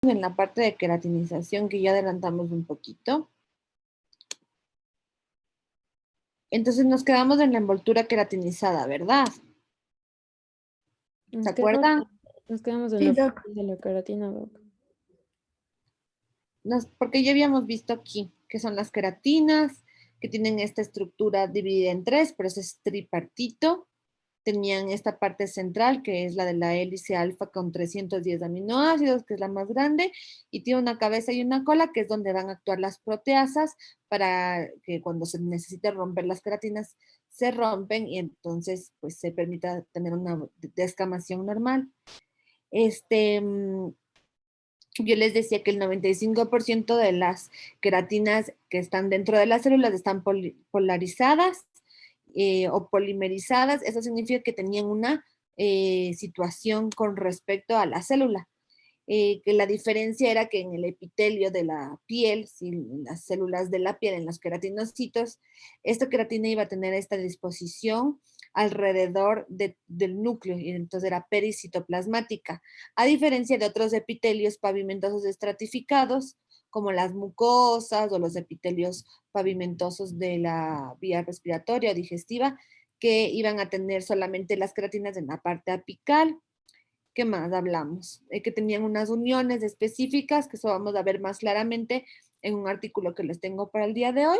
en la parte de queratinización que ya adelantamos un poquito. Entonces nos quedamos en la envoltura queratinizada, ¿verdad? ¿Se acuerdan? Nos quedamos en Sí, la Doc. parte de la queratina, Doc. Porque ya habíamos visto aquí que son las queratinas, que tienen esta estructura dividida en tres, por eso es tripartito. Tenían esta parte central, que es la de la hélice alfa con 310 aminoácidos, que es la más grande, y tiene una cabeza y una cola, que es donde van a actuar las proteasas para que cuando se necesite romper las queratinas, se rompen y entonces pues se permita tener una descamación normal. Yo les decía que el 95% de las queratinas que están dentro de las células están polarizadas o polimerizadas. Eso significa que tenían una situación con respecto a la célula. Que la diferencia era que en el epitelio de la piel, en las células de la piel, en los queratinocitos, esta queratina iba a tener esta disposición alrededor del núcleo, y entonces era pericitoplasmática, a diferencia de otros epitelios pavimentosos estratificados, como las mucosas o los epitelios pavimentosos de la vía respiratoria o digestiva, que iban a tener solamente las queratinas en la parte apical. ¿Qué más hablamos? Que tenían unas uniones específicas, que eso vamos a ver más claramente en un artículo que les tengo para el día de hoy,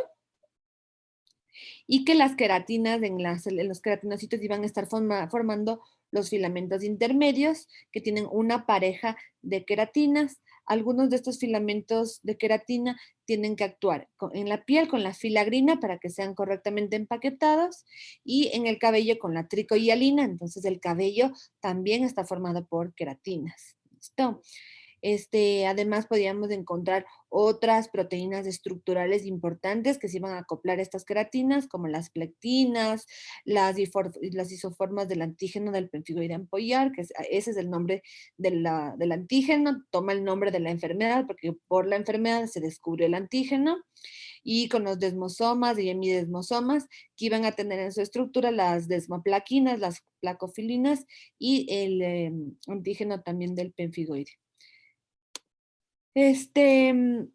y que las queratinas en los queratinocitos iban a estar formando los filamentos intermedios, que tienen una pareja de queratinas. Algunos de estos filamentos de queratina tienen que actuar en la piel con la filagrina para que sean correctamente empaquetados, y en el cabello con la tricohialina. Entonces el cabello también está formado por queratinas. ¿Listo? Además, podíamos encontrar otras proteínas estructurales importantes que se iban a acoplar a estas queratinas, como las plectinas, las isoformas del antígeno del pemfigoide ampollar, ese es el nombre del antígeno, toma el nombre de la enfermedad, porque por la enfermedad se descubrió el antígeno, y con los desmosomas y hemidesmosomas, que iban a tener en su estructura las desmoplaquinas, las placofilinas y el antígeno también del pemfigoide. Este, mm,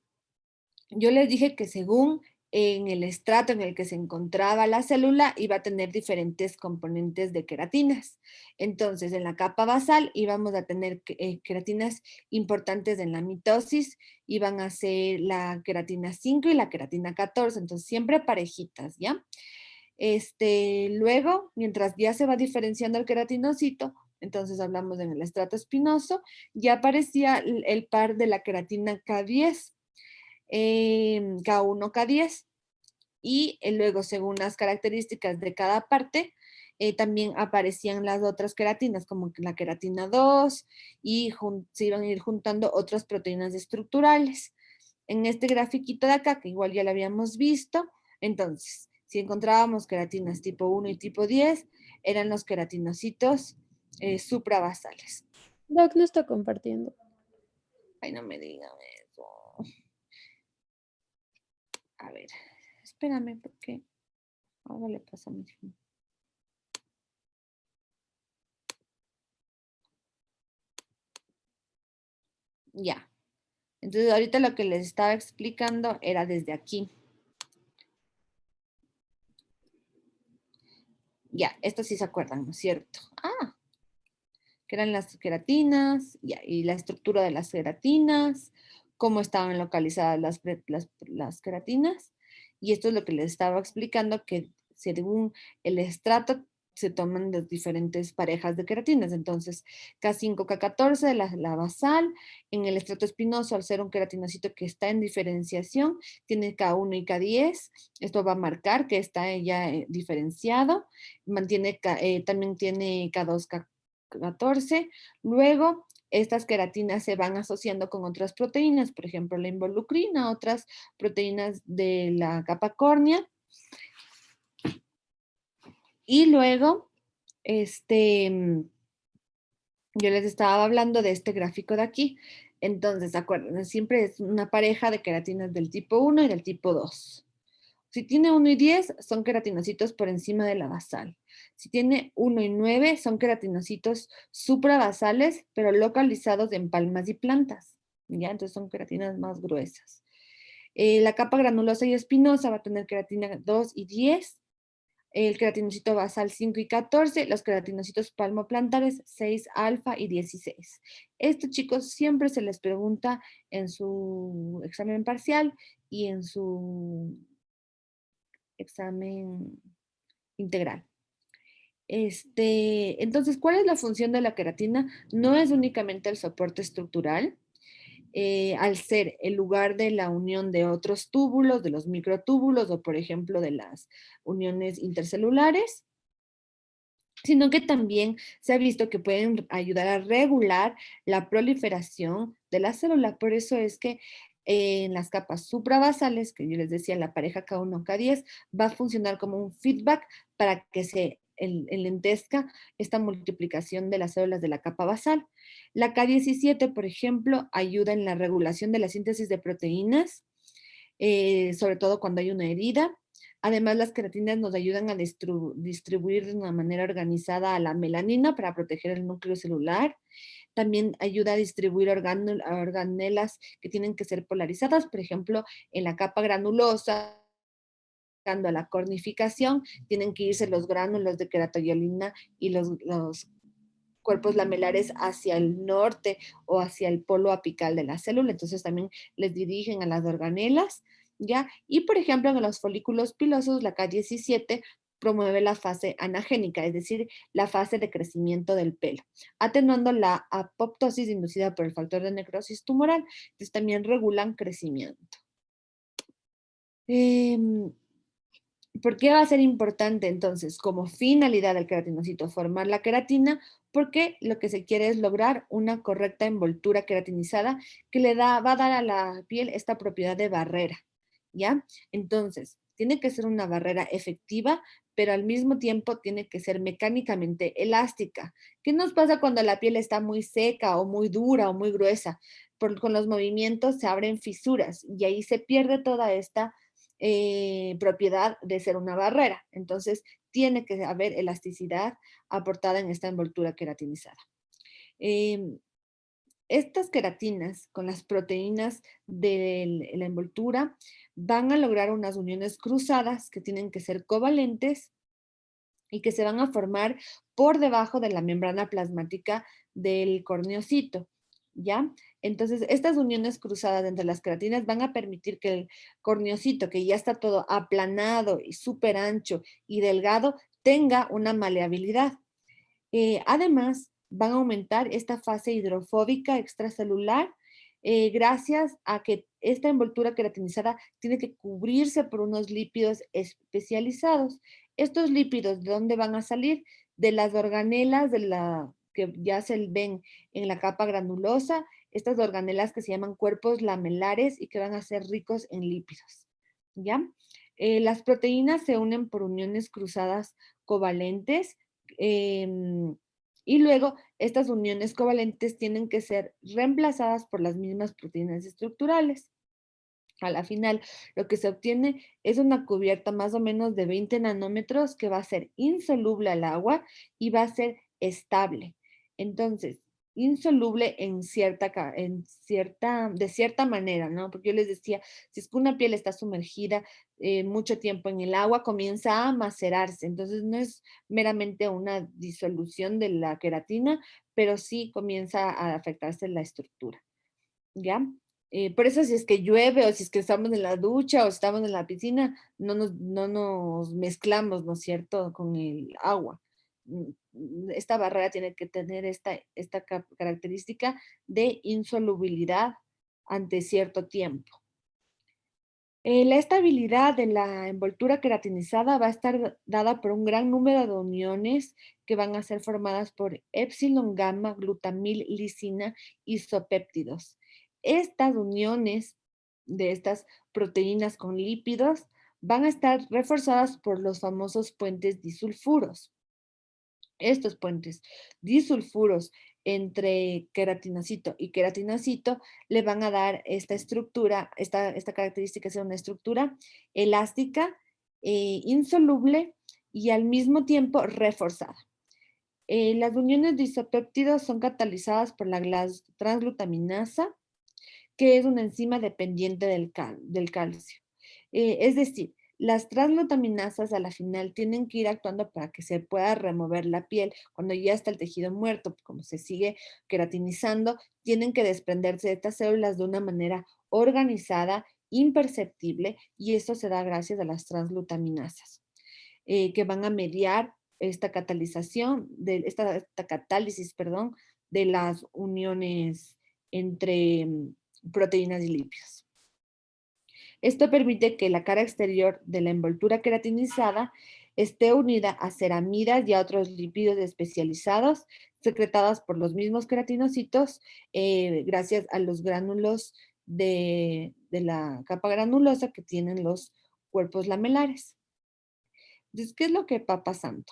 yo les dije que según en el estrato en el que se encontraba la célula, iba a tener diferentes componentes de queratinas. Entonces, en la capa basal íbamos a tener queratinas importantes en la mitosis, iban a ser la queratina 5 y la queratina 14, entonces siempre parejitas, ¿ya? Luego, mientras ya se va diferenciando el queratinocito, entonces hablamos en el estrato espinoso, ya aparecía el par de la queratina K10, K1, K10, y luego, según las características de cada parte, también aparecían las otras queratinas, como la queratina 2, y se iban a ir juntando otras proteínas estructurales. En este grafiquito de acá, que igual ya lo habíamos visto, entonces, si encontrábamos queratinas tipo 1 y tipo 10, eran los queratinocitos suprabasales. Doc no está compartiendo. Ay, no me digan eso. A ver, espérame, porque ahora le pasa a mi hijo. Ya. Entonces, ahorita lo que les estaba explicando era desde aquí. Ya, esto sí se acuerdan, ¿no es cierto? Ah, que eran las queratinas, ya, y la estructura de las queratinas, cómo estaban localizadas las queratinas. Y esto es lo que les estaba explicando, que según el estrato se toman las diferentes parejas de queratinas. Entonces, K5, K14, la basal, en el estrato espinoso, al ser un queratinocito que está en diferenciación, tiene K1 y K10. Esto va a marcar que está ya diferenciado. También tiene K2, K14. Luego, estas queratinas se van asociando con otras proteínas, por ejemplo, la involucrina, otras proteínas de la capa córnea. Y luego, yo les estaba hablando de este gráfico de aquí. Entonces, acuérdense, siempre es una pareja de queratinas del tipo 1 y del tipo 2. Si tiene 1 y 10, son queratinocitos por encima de la basal. Si tiene 1 y 9, son queratinocitos suprabasales, pero localizados en palmas y plantas. ¿ya? Entonces son queratinas más gruesas. La capa granulosa y espinosa va a tener queratina 2 y 10, el queratinocito basal 5 y 14, los queratinocitos palmoplantares 6 alfa y 16. Esto, chicos, siempre se les pregunta en su examen parcial y en su examen integral. Entonces, ¿cuál es la función de la queratina? No es únicamente el soporte estructural, al ser el lugar de la unión de otros túbulos, de los microtúbulos o, por ejemplo, de las uniones intercelulares, sino que también se ha visto que pueden ayudar a regular la proliferación de la célula. Por eso es que en las capas suprabasales, que yo les decía, la pareja K1, K10, va a funcionar como un feedback para que se enlentezca esta multiplicación de las células de la capa basal. La K17, por ejemplo, ayuda en la regulación de la síntesis de proteínas, sobre todo cuando hay una herida. Además, las queratinas nos ayudan a distribuir de una manera organizada a la melanina para proteger el núcleo celular. También ayuda a distribuir organelas que tienen que ser polarizadas, por ejemplo, en la capa granulosa, a la cornificación, tienen que irse los gránulos de queratoyelina y los cuerpos lamelares hacia el norte o hacia el polo apical de la célula, entonces también les dirigen a las organelas, ¿ya? Y por ejemplo, en los folículos pilosos, la K17 promueve la fase anagénica, es decir, la fase de crecimiento del pelo, atenuando la apoptosis inducida por el factor de necrosis tumoral, entonces también regulan crecimiento. ¿Por qué va a ser importante entonces como finalidad del queratinocito formar la queratina? Porque lo que se quiere es lograr una correcta envoltura queratinizada que va a dar a la piel esta propiedad de barrera, ¿ya? Entonces, tiene que ser una barrera efectiva, pero al mismo tiempo tiene que ser mecánicamente elástica. ¿Qué nos pasa cuando la piel está muy seca o muy dura o muy gruesa? Con los movimientos se abren fisuras y ahí se pierde toda esta propiedad de ser una barrera. Entonces, tiene que haber elasticidad aportada en esta envoltura queratinizada. Estas queratinas con las proteínas de la envoltura van a lograr unas uniones cruzadas que tienen que ser covalentes y que se van a formar por debajo de la membrana plasmática del corneocito, ¿ya? Entonces, estas uniones cruzadas entre las queratinas van a permitir que el corneocito, que ya está todo aplanado y súper ancho y delgado, tenga una maleabilidad. Además, van a aumentar esta fase hidrofóbica extracelular gracias a que esta envoltura queratinizada tiene que cubrirse por unos lípidos especializados. Estos lípidos, ¿de dónde van a salir? De las organelas que ya se ven en la capa granulosa, estas organelas que se llaman cuerpos lamelares y que van a ser ricos en lípidos. ¿Ya? Las proteínas se unen por uniones cruzadas covalentes. Y luego estas uniones covalentes tienen que ser reemplazadas por las mismas proteínas estructurales. A la final, lo que se obtiene es una cubierta más o menos de 20 nanómetros que va a ser insoluble al agua y va a ser estable. Entonces, insoluble de cierta manera, ¿no? Porque yo les decía, si es que una piel está sumergida mucho tiempo en el agua, comienza a macerarse. Entonces, no es meramente una disolución de la queratina, pero sí comienza a afectarse la estructura. ¿Ya? Por eso si es que llueve o si es que estamos en la ducha o estamos en la piscina, no nos mezclamos, ¿no es cierto?, con el agua. Esta barrera tiene que tener esta característica de insolubilidad ante cierto tiempo. La estabilidad de la envoltura queratinizada va a estar dada por un gran número de uniones que van a ser formadas por epsilon gamma, glutamil, lisina, isopéptidos. Estas uniones de estas proteínas con lípidos van a estar reforzadas por los famosos puentes disulfuros. Estos puentes disulfuros entre queratinocito y queratinocito le van a dar esta estructura, esta característica es una estructura elástica, insoluble y al mismo tiempo reforzada. Las uniones de isopéptidos son catalizadas por la transglutaminasa que es una enzima dependiente del calcio. Es decir, las transglutaminasas a la final tienen que ir actuando para que se pueda remover la piel. Cuando ya está el tejido muerto, como se sigue queratinizando, tienen que desprenderse de estas células de una manera organizada, imperceptible, y esto se da gracias a las transglutaminasas, que van a mediar esta catalización, esta catálisis, perdón, de las uniones entre proteínas y lípidos. Esto permite que la cara exterior de la envoltura queratinizada esté unida a ceramidas y a otros lípidos especializados secretados por los mismos queratinocitos, gracias a los gránulos de la capa granulosa que tienen los cuerpos lamelares. Entonces, ¿qué es lo que va pasando?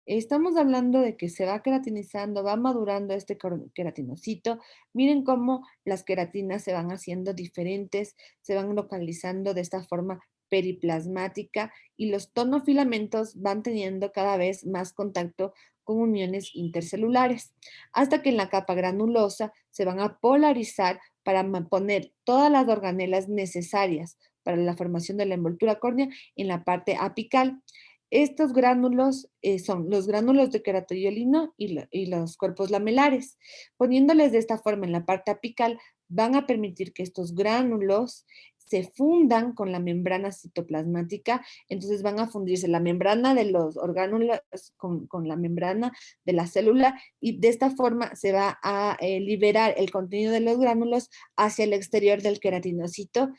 Estamos hablando de que se va queratinizando, va madurando este queratinocito. Miren cómo las queratinas se van haciendo diferentes, se van localizando de esta forma periplasmática y los tonofilamentos van teniendo cada vez más contacto con uniones intercelulares, hasta que en la capa granulosa se van a polarizar para poner todas las organelas necesarias para la formación de la envoltura córnea en la parte apical. Estos gránulos son los gránulos de queratoiolino y los cuerpos lamelares. Poniéndoles de esta forma en la parte apical, van a permitir que estos gránulos se fundan con la membrana citoplasmática, entonces van a fundirse la membrana de los orgánulos con la membrana de la célula y de esta forma se va a liberar el contenido de los gránulos hacia el exterior del queratinocito,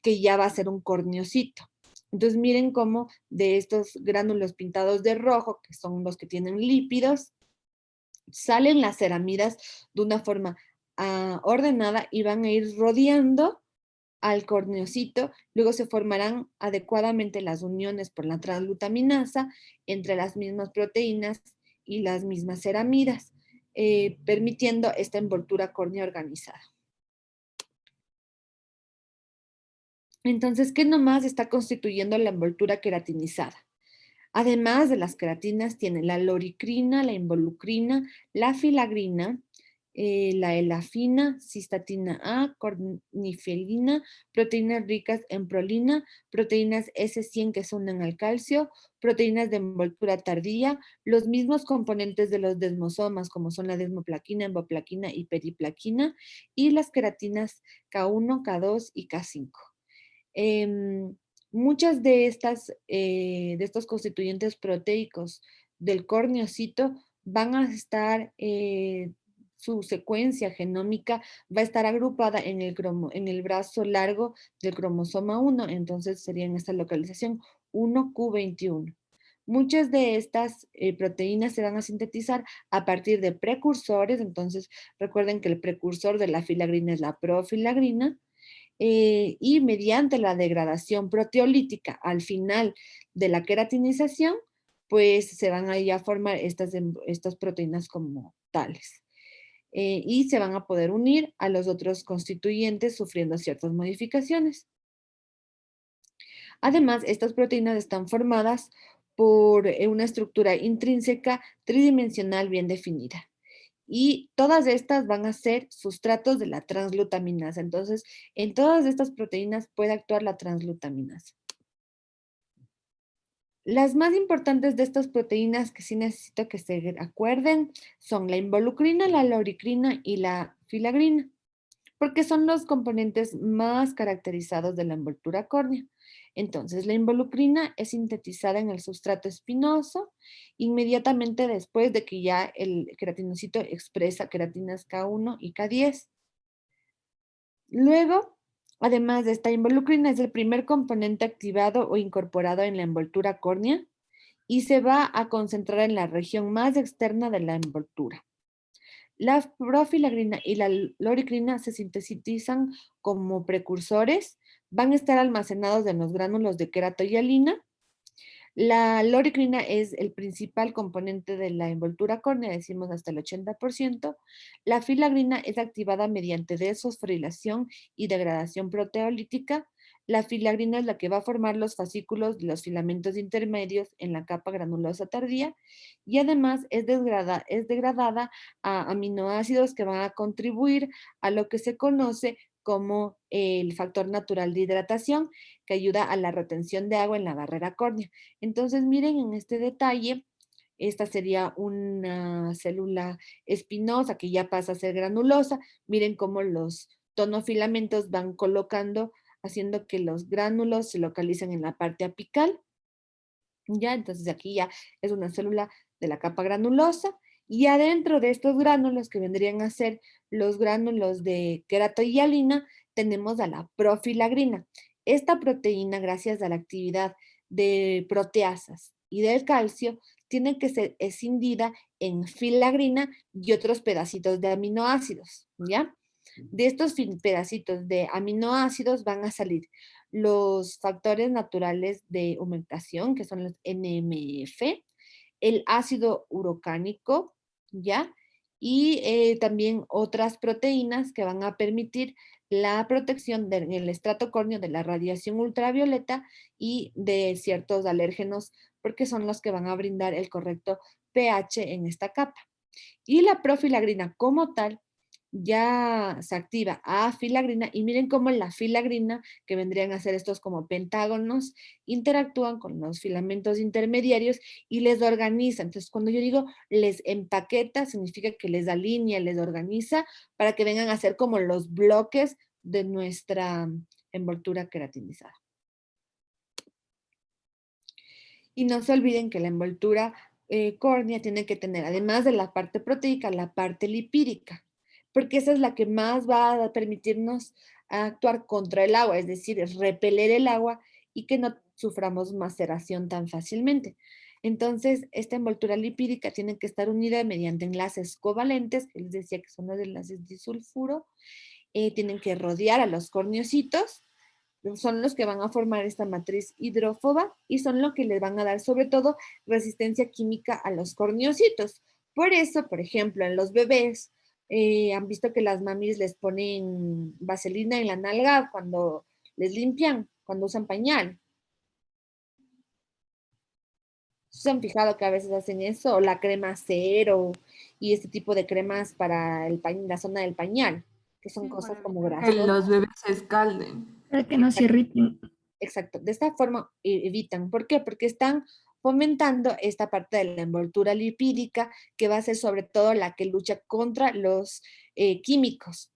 que ya va a ser un corneocito. Entonces miren cómo de estos gránulos pintados de rojo, que son los que tienen lípidos, salen las ceramidas de una forma ordenada y van a ir rodeando al corneocito. Luego se formarán adecuadamente las uniones por la transglutaminasa entre las mismas proteínas y las mismas ceramidas, permitiendo esta envoltura córnea organizada. Entonces, ¿qué nomás está constituyendo la envoltura queratinizada? Además de las queratinas, tiene la loricrina, la involucrina, la filagrina, la elafina, cistatina A, cornifelina, proteínas ricas en prolina, proteínas S100 que se unen al calcio, proteínas de envoltura tardía, los mismos componentes de los desmosomas como son la desmoplaquina, emboplaquina y periplaquina, y las queratinas K1, K2 y K5. Em, Muchas de estos constituyentes proteicos del corneocito van a estar, su secuencia genómica va a estar agrupada en el brazo largo del cromosoma 1, entonces sería en esta localización 1q21. Muchas de estas proteínas se van a sintetizar a partir de precursores, entonces recuerden que el precursor de la filagrina es la profilagrina, y mediante la degradación proteolítica al final de la queratinización, pues se van a a formar estas proteínas como tales. Y se van a poder unir a los otros constituyentes sufriendo ciertas modificaciones. Además, estas proteínas están formadas por una estructura intrínseca tridimensional bien definida. Y todas estas van a ser sustratos de la transglutaminasa. Entonces, en todas estas proteínas puede actuar la transglutaminasa. Las más importantes de estas proteínas que sí necesito que se acuerden son la involucrina, la loricrina y la filagrina, porque son los componentes más caracterizados de la envoltura córnea. Entonces, la involucrina es sintetizada en el sustrato espinoso inmediatamente después de que ya el queratinocito expresa queratinas K1 y K10. Luego, además de esta involucrina, es el primer componente activado o incorporado en la envoltura córnea y se va a concentrar en la región más externa de la envoltura. La profilagrina y la loricrina se sintetizan como precursores, van a estar almacenados en los gránulos de queratohialina. La loricrina es el principal componente de la envoltura córnea, decimos hasta el 80%. La filagrina es activada mediante desfosforilación y degradación proteolítica. La filagrina es la que va a formar los fascículos de los filamentos intermedios en la capa granulosa tardía y además es degradada a aminoácidos que van a contribuir a lo que se conoce como el factor natural de hidratación que ayuda a la retención de agua en la barrera córnea. Entonces, miren en este detalle, esta sería una célula espinosa que ya pasa a ser granulosa. Miren cómo los tonofilamentos van colocando, haciendo que los gránulos se localicen en la parte apical. Ya, entonces aquí ya es una célula de la capa granulosa y adentro de estos gránulos que vendrían a ser los gránulos de queratohialina tenemos a la profilagrina. Esta proteína, gracias a la actividad de proteasas y del calcio, tiene que ser escindida en filagrina y otros pedacitos de aminoácidos, ¿ya? De estos pedacitos de aminoácidos van a salir los factores naturales de humectación, que son los NMF, el ácido urocánico, ¿ya? Y también otras proteínas que van a permitir la protección del estrato córneo de la radiación ultravioleta y de ciertos alérgenos, porque son los que van a brindar el correcto pH en esta capa. Y la profilagrina como tal ya se activa a filagrina y miren cómo la filagrina, que vendrían a ser estos como pentágonos, interactúan con los filamentos intermediarios y les organiza. Entonces, cuando yo digo les empaqueta, significa que les alinea, les organiza para que vengan a ser como los bloques de nuestra envoltura queratinizada. Y no se olviden que la envoltura córnea tiene que tener, además de la parte proteica, la parte lipídica, porque esa es la que más va a permitirnos actuar contra el agua, es decir, repeler el agua y que no suframos maceración tan fácilmente. Entonces, esta envoltura lipídica tiene que estar unida mediante enlaces covalentes, que les decía que son los enlaces disulfuro, tienen que rodear a los corneocitos, son los que van a formar esta matriz hidrófoba y son los que les van a dar sobre todo resistencia química a los corneocitos. Por eso, por ejemplo, en los bebés, han visto que las mamis les ponen vaselina en la nalga cuando les limpian, cuando usan pañal. ¿Se han fijado que a veces hacen eso? O la crema cero y este tipo de cremas para la zona del pañal, que son Sí, cosas para como evitar que grasosas. los bebés se escalden. Para que no se irriten. Exacto, de esta forma evitan. ¿Por qué? Porque están fomentando esta parte de la envoltura lipídica que va a ser sobre todo la que lucha contra los químicos.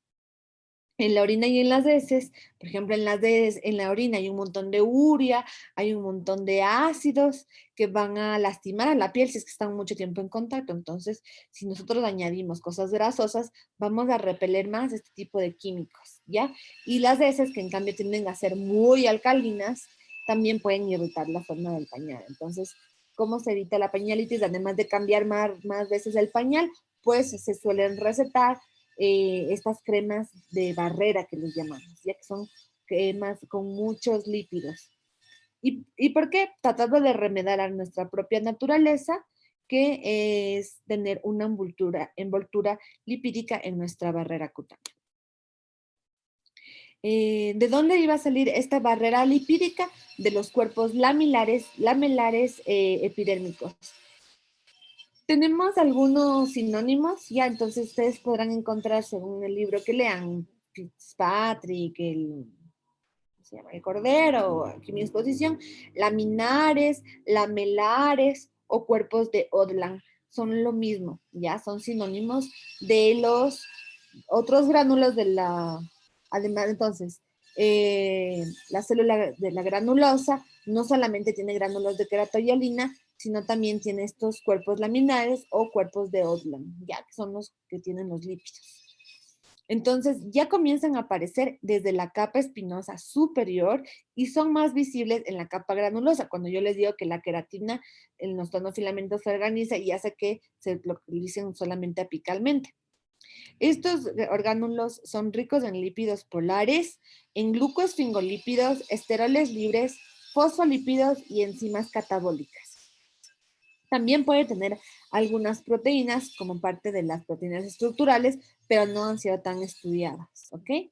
En la orina y en las heces, por ejemplo, en la orina hay un montón de urea, hay un montón de ácidos que van a lastimar a la piel si es que están mucho tiempo en contacto. Entonces, si nosotros añadimos cosas grasosas, vamos a repeler más este tipo de químicos, ¿ya? Y las heces, que en cambio tienden a ser muy alcalinas, también pueden irritar la forma del pañal. Entonces, ¿cómo se evita la pañalitis? Además de cambiar más veces el pañal, pues se suelen recetar estas cremas de barrera que les llamamos, ya que son cremas con muchos lípidos. ¿Y por qué? Tratando de remediar a nuestra propia naturaleza, que es tener una envoltura lipídica en nuestra barrera cutánea. ¿De dónde iba a salir esta barrera lipídica? De los cuerpos lamelares epidérmicos. Tenemos algunos sinónimos, ya entonces ustedes podrán encontrar según el libro que lean, Fitzpatrick, se llama el Cordero, aquí mi exposición, laminares, lamelares o cuerpos de Odland. Son lo mismo, ya son sinónimos de los otros gránulos de la, además, entonces, la célula de la granulosa no solamente tiene gránulos de queratohialina, sino también tiene estos cuerpos laminares o cuerpos de Odland, ya que son los que tienen los lípidos. Entonces ya comienzan a aparecer desde la capa espinosa superior y son más visibles en la capa granulosa, cuando yo les digo que la queratina en los tonofilamentos se organiza y hace que se localicen solamente apicalmente. Estos orgánulos son ricos en lípidos polares, en glucosfingolípidos, esteroles libres, fosfolípidos y enzimas catabólicas. También puede tener algunas proteínas como parte de las proteínas estructurales, pero no han sido tan estudiadas, ¿ok?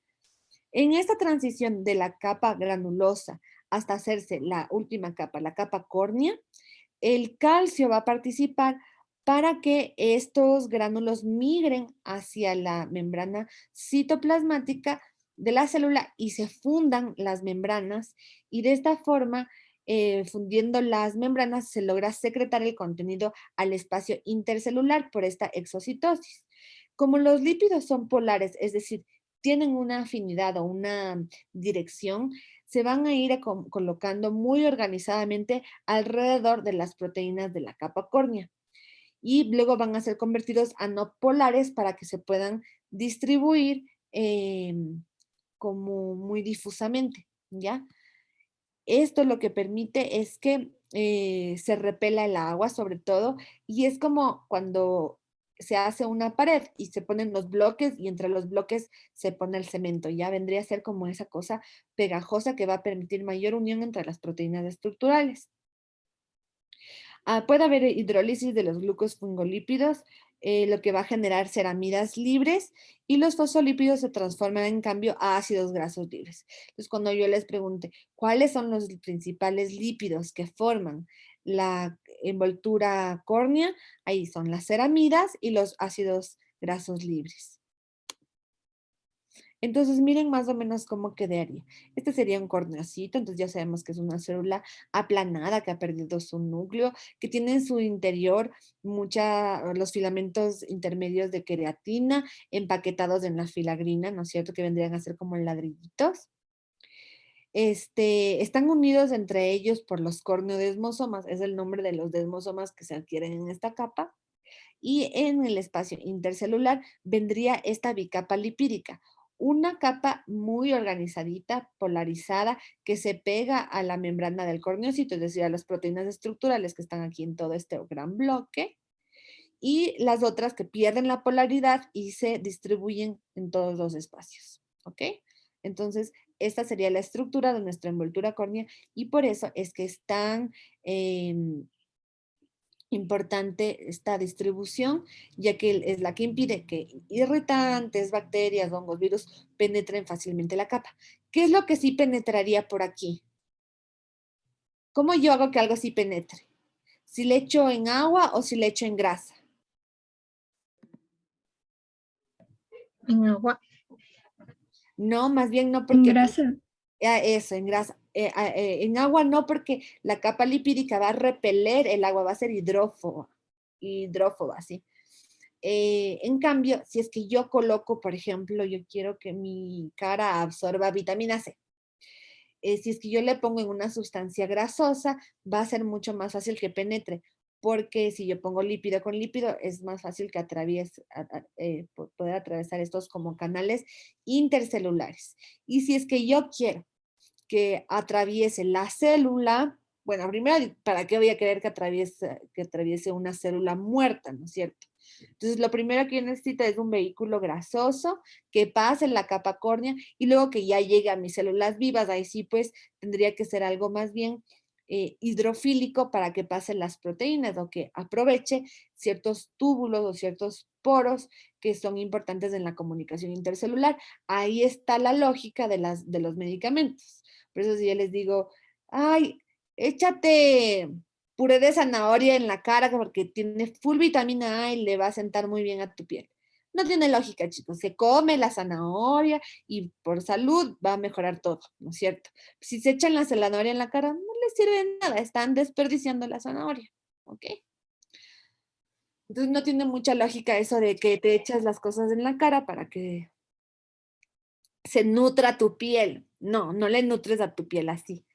En esta transición de la capa granulosa hasta hacerse la última capa, la capa córnea, el calcio va a participar para que estos gránulos migren hacia la membrana citoplasmática de la célula y se fundan las membranas y de esta forma, fundiendo las membranas, se logra secretar el contenido al espacio intercelular por esta exocitosis. Como los lípidos son polares, es decir, tienen una afinidad o una dirección, se van a ir colocando muy organizadamente alrededor de las proteínas de la capa córnea y luego van a ser convertidos a no polares para que se puedan distribuir como muy difusamente, ¿ya? Esto lo que permite es que se repela el agua sobre todo y es como cuando se hace una pared y se ponen los bloques y entre los bloques se pone el cemento. Ya vendría a ser como esa cosa pegajosa que va a permitir mayor unión entre las proteínas estructurales. Puede haber hidrólisis de los glucosfingolípidos, lo que va a generar ceramidas libres y los fosfolípidos se transforman en cambio a ácidos grasos libres. Entonces, cuando yo les pregunte cuáles son los principales lípidos que forman la envoltura córnea, ahí son las ceramidas y los ácidos grasos libres. Entonces, miren más o menos cómo quedaría. Este sería un corneocito, entonces ya sabemos que es una célula aplanada que ha perdido su núcleo, que tiene en su interior los filamentos intermedios de queratina empaquetados en la filagrina, ¿no es cierto? Que vendrían a ser como ladrillitos. Están unidos entre ellos por los corneodesmosomas, es el nombre de los desmosomas que se adquieren en esta capa. Y en el espacio intercelular vendría esta bicapa lipídica, una capa muy organizadita, polarizada, que se pega a la membrana del corneocito, es decir, a las proteínas estructurales que están aquí en todo este gran bloque, y las otras que pierden la polaridad y se distribuyen en todos los espacios, ¿ok? Entonces, esta sería la estructura de nuestra envoltura córnea y por eso es que es tan importante esta distribución, ya que es la que impide que irritantes, bacterias, hongos, virus penetren fácilmente la capa. ¿Qué es lo que sí penetraría por aquí? ¿Cómo yo hago que algo sí penetre? ¿Si le echo en agua o si le echo en grasa? En agua. No, más bien no En porque grasa. eso, en grasa. En agua no, porque la capa lipídica va a repeler el agua, va a ser hidrófoba, ¿sí? En cambio, si es que yo coloco, por ejemplo, yo quiero que mi cara absorba vitamina C. Si es que yo le pongo en una sustancia grasosa, va a ser mucho más fácil que penetre, porque si yo pongo lípido con lípido, es más fácil que poder atravesar estos como canales intercelulares. Y si es que yo quiero que atraviese la célula, bueno, primero, ¿para qué voy a querer que atraviese una célula muerta, no es cierto? Entonces, lo primero que yo necesito es un vehículo grasoso que pase en la capa córnea y luego que ya llegue a mis células vivas. Ahí sí, pues, tendría que ser algo más bien hidrofílico para que pasen las proteínas o que aproveche ciertos túbulos o ciertos poros que son importantes en la comunicación intercelular. Ahí está la lógica de los medicamentos. Por eso si yo les digo, ay, échate puré de zanahoria en la cara porque tiene full vitamina A y le va a sentar muy bien a tu piel. No tiene lógica, chicos. Se come la zanahoria y por salud va a mejorar todo, ¿no es cierto? Si se echan la zanahoria en la cara, no les sirve de nada. Están desperdiciando la zanahoria, ¿ok? Entonces no tiene mucha lógica eso de que te echas las cosas en la cara para que se nutra tu piel. No, no le nutres a tu piel así.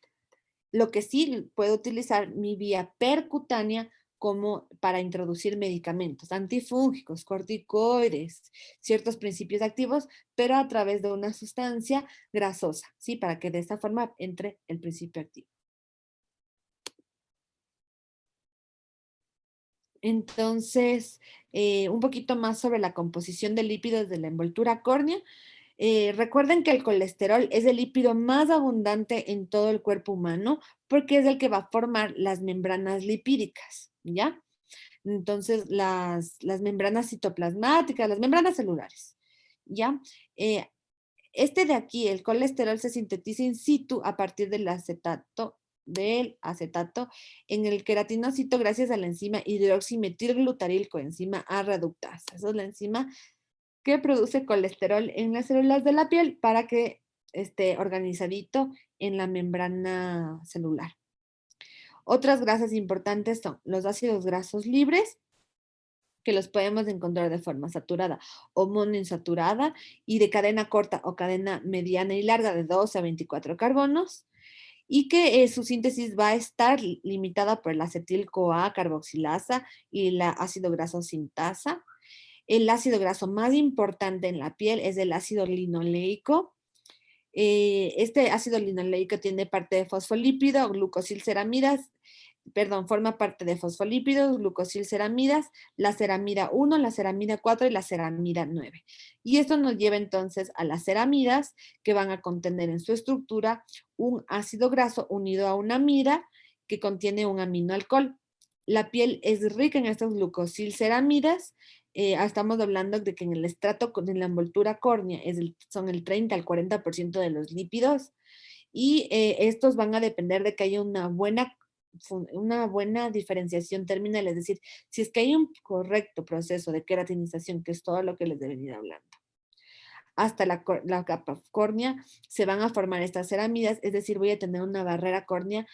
Lo que sí puedo utilizar mi vía percutánea como para introducir medicamentos antifúngicos, corticoides, ciertos principios activos, pero a través de una sustancia grasosa, ¿sí? Para que de esta forma entre el principio activo. Entonces, un poquito más sobre la composición de lípidos de la envoltura córnea. Recuerden que el colesterol es el lípido más abundante en todo el cuerpo humano porque es el que va a formar las membranas lipídicas, ¿ya? Entonces, las membranas citoplasmáticas, las membranas celulares, ¿ya? Este de aquí, el colesterol, se sintetiza in situ a partir del acetato en el queratinocito gracias a la enzima hidroximetilglutaril coenzima A reductasa. Esa es la enzima que produce colesterol en las células de la piel para que esté organizadito en la membrana celular. Otras grasas importantes son los ácidos grasos libres, que los podemos encontrar de forma saturada o monoinsaturada y de cadena corta o cadena mediana y larga de 12 a 24 carbonos, y que su síntesis va a estar limitada por la acetil-CoA carboxilasa y la ácido graso sintasa. El ácido graso más importante en la piel es el ácido linoleico. Este ácido linoleico tiene parte de fosfolípido, glucosilceramidas, forma parte de fosfolípidos, glucosilceramidas, la ceramida 1, la ceramida 4 y la ceramida 9. Y esto nos lleva entonces a las ceramidas, que van a contener en su estructura un ácido graso unido a una amida que contiene un aminoalcohol. La piel es rica en estas glucosilceramidas. Estamos hablando de que en el estrato, en la envoltura córnea, son el 30 al 40% de los lípidos, y estos van a depender de que haya una buena diferenciación terminal, es decir, si es que hay un correcto proceso de queratinización, que es todo lo que les he venido hablando, hasta la capa córnea se van a formar estas ceramidas, es decir, voy a tener una barrera córnea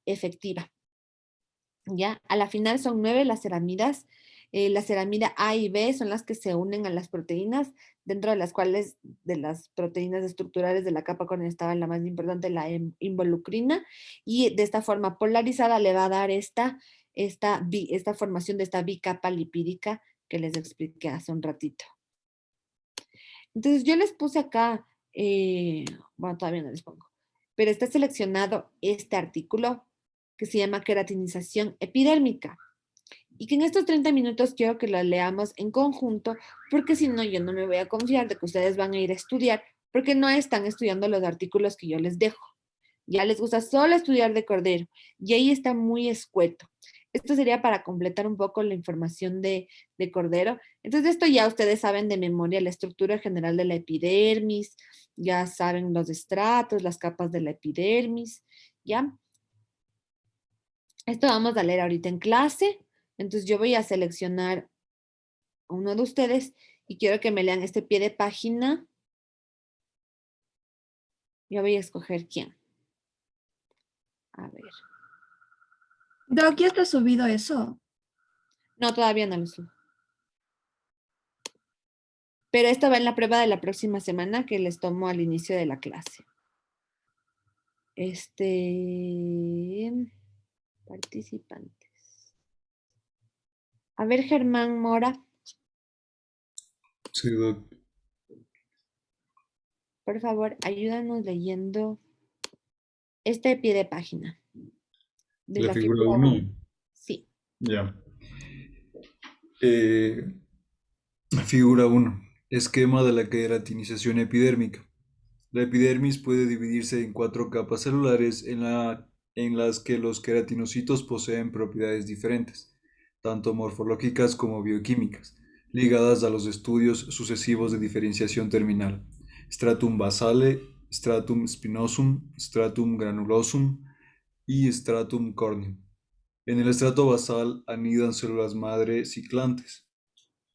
efectiva. ¿Ya? A la final son 9 las ceramidas. La ceramida A y B son las que se unen a las proteínas, dentro de las cuales de las proteínas estructurales de la capa córnea estaba la más importante, la involucrina, y de esta forma polarizada le va a dar esta formación de esta bicapa lipídica que les expliqué hace un ratito. Entonces yo les puse acá, bueno, todavía no les pongo, pero está seleccionado este artículo que se llama queratinización epidérmica, y que en estos 30 minutos quiero que lo leamos en conjunto, porque si no, yo no me voy a confiar de que ustedes van a ir a estudiar, porque no están estudiando los artículos que yo les dejo. Ya les gusta solo estudiar de Cordero, y ahí está muy escueto. Esto sería para completar un poco la información de Cordero. Entonces, esto ya ustedes saben de memoria, la estructura general de la epidermis, ya saben los estratos, las capas de la epidermis, ¿ya? Esto vamos a leer ahorita en clase. Entonces yo voy a seleccionar a uno de ustedes y quiero que me lean este pie de página. Yo voy a escoger quién. A ver. Doc, ¿ya está subido eso? No, todavía no lo subo. Pero esto va en la prueba de la próxima semana que les tomo al inicio de la clase. Participantes. A ver, Germán Mora, Sí, Doc. por favor, ayúdanos leyendo este pie de página. De La figura 1. Sí. Ya. Figura 1. Esquema de la queratinización epidérmica. La epidermis puede dividirse en 4 capas celulares en las que los queratinocitos poseen propiedades diferentes, tanto morfológicas como bioquímicas, ligadas a los estudios sucesivos de diferenciación terminal: stratum basale, stratum spinosum, stratum granulosum y stratum corneum. En el estrato basal anidan células madre ciclantes.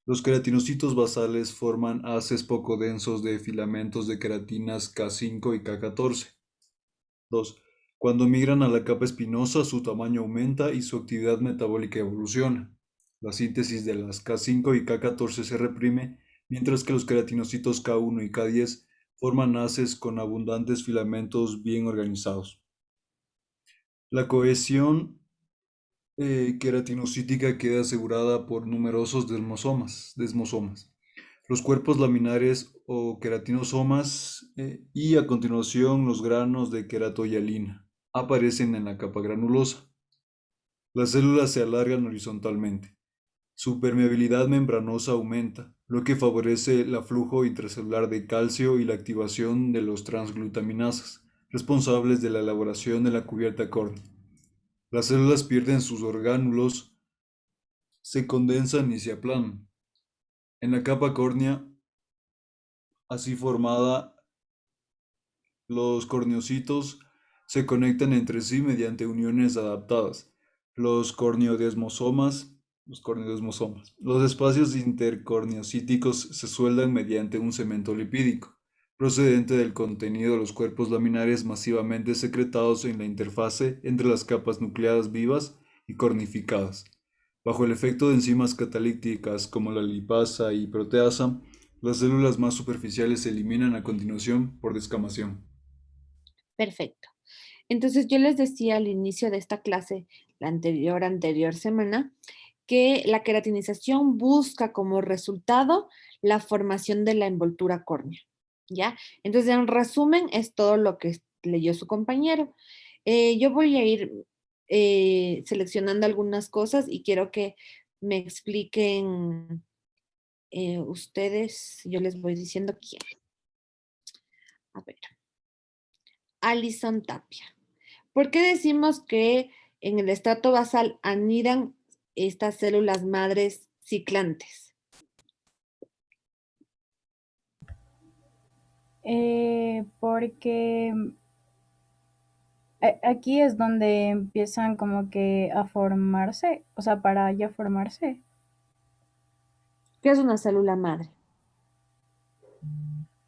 Los queratinocitos basales forman haces poco densos de filamentos de queratinas K5 y K14. 2. Cuando migran a la capa espinosa, su tamaño aumenta y su actividad metabólica evoluciona. La síntesis de las K5 y K14 se reprime, mientras que los queratinocitos K1 y K10 forman haces con abundantes filamentos bien organizados. La cohesión queratinocítica queda asegurada por numerosos desmosomas, los cuerpos laminares o queratinosomas, y a continuación los granos de queratohialina aparecen en la capa granulosa. Las células se alargan horizontalmente. Su permeabilidad membranosa aumenta, lo que favorece el aflujo intracelular de calcio y la activación de los transglutaminasas, responsables de la elaboración de la cubierta córnea. Las células pierden sus orgánulos, se condensan y se aplanan. En la capa córnea, así formada, los corneocitos se conectan entre sí mediante uniones adaptadas. Los corneodesmosomas los corneodesmosomas. Los espacios intercorneocíticos se sueldan mediante un cemento lipídico, procedente del contenido de los cuerpos laminares masivamente secretados en la interfase entre las capas nucleadas vivas y cornificadas. Bajo el efecto de enzimas catalíticas como la lipasa y proteasa, las células más superficiales se eliminan a continuación por descamación. Perfecto. Entonces yo les decía al inicio de esta clase, la anterior semana, que la queratinización busca como resultado la formación de la envoltura córnea, ¿ya? Entonces, en resumen, es todo lo que leyó su compañero. Yo voy a ir seleccionando algunas cosas y quiero que me expliquen ustedes, yo les voy diciendo quién. A ver, Alison Tapia. ¿Por qué decimos que en el estrato basal anidan estas células madres ciclantes? Porque aquí es donde empiezan como que a formarse, o sea, para ya formarse. ¿Qué es una célula madre?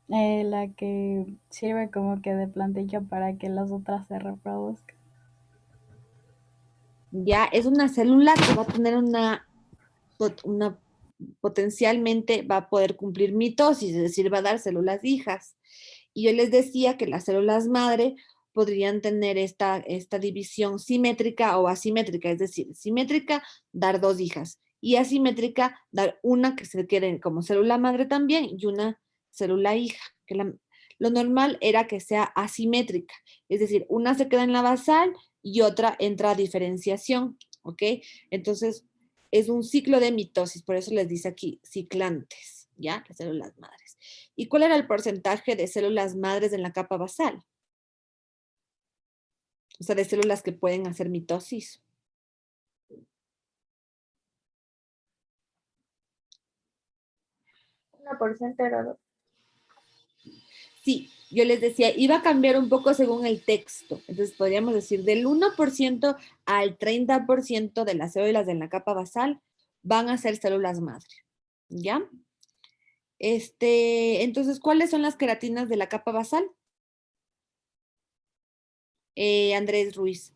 La que sirve como que de plantilla para que las otras se reproduzcan. Ya es una célula que va a tener una potencialmente va a poder cumplir mitosis, es decir, va a dar células hijas. Y yo les decía que las células madre podrían tener esta división simétrica o asimétrica, es decir, simétrica, dar dos hijas, y asimétrica, dar una que se quede como célula madre también y una célula hija. Lo normal era que sea asimétrica, es decir, una se queda en la basal y otra entra a diferenciación, ¿ok? Entonces, es un ciclo de mitosis, por eso les dice aquí ciclantes, ¿ya? Las células madres. ¿Y cuál era el porcentaje de células madres en la capa basal? O sea, de células que pueden hacer mitosis. Sí, yo les decía, iba a cambiar un poco según el texto. Entonces podríamos decir del 1% al 30% de las células en la capa basal van a ser células madre. ¿Ya? Entonces, ¿cuáles son las queratinas de la capa basal? Andrés Ruiz.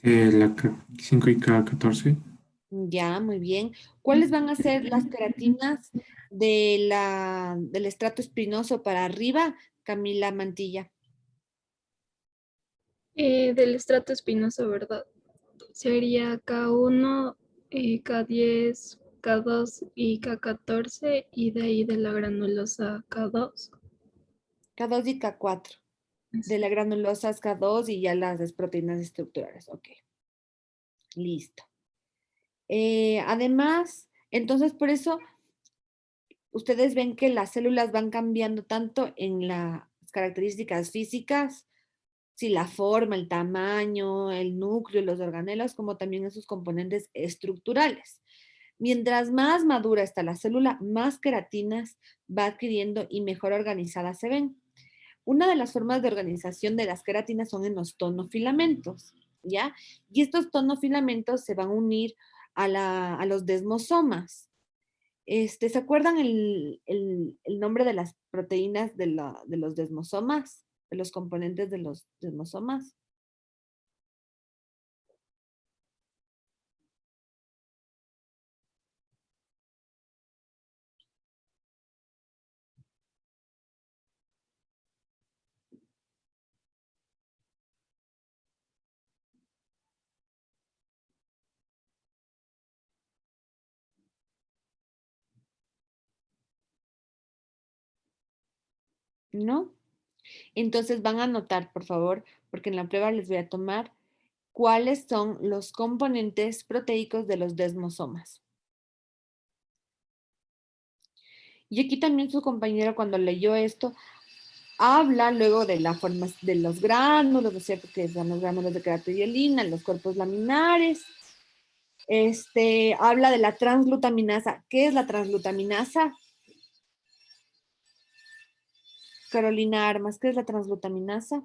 La K5 y K14. Ya, muy bien. ¿Cuáles van a ser las queratinas del estrato espinoso para arriba, Camila Mantilla? Del estrato espinoso, ¿verdad? Sería K1, K10, K2 y K14, y de ahí de la granulosa K2. K2 y K4. De la granulosa es K2 y ya las proteínas estructurales. Ok, listo. Además, entonces por eso ustedes ven que las células van cambiando tanto en las características físicas, si la forma, el tamaño, el núcleo, los organelos, como también en sus componentes estructurales. Mientras más madura está la célula, más queratinas va adquiriendo y mejor organizadas se ven. Una de las formas de organización de las queratinas son en los tonofilamentos, ¿ya? Y estos tonofilamentos se van a unir a los desmosomas. ¿Se acuerdan el nombre de las proteínas de los desmosomas? De los componentes de los desmosomas. ¿No? Entonces van a anotar, por favor, porque en la prueba les voy a tomar cuáles son los componentes proteicos de los desmosomas. Y aquí también su compañero cuando leyó esto, habla luego de la forma de los gránulos, ¿no es cierto? Que son los gránulos de queratoielina, los cuerpos laminares. Habla de la transglutaminasa. ¿Qué es la transglutaminasa? Carolina Armas, ¿qué es la transglutaminasa?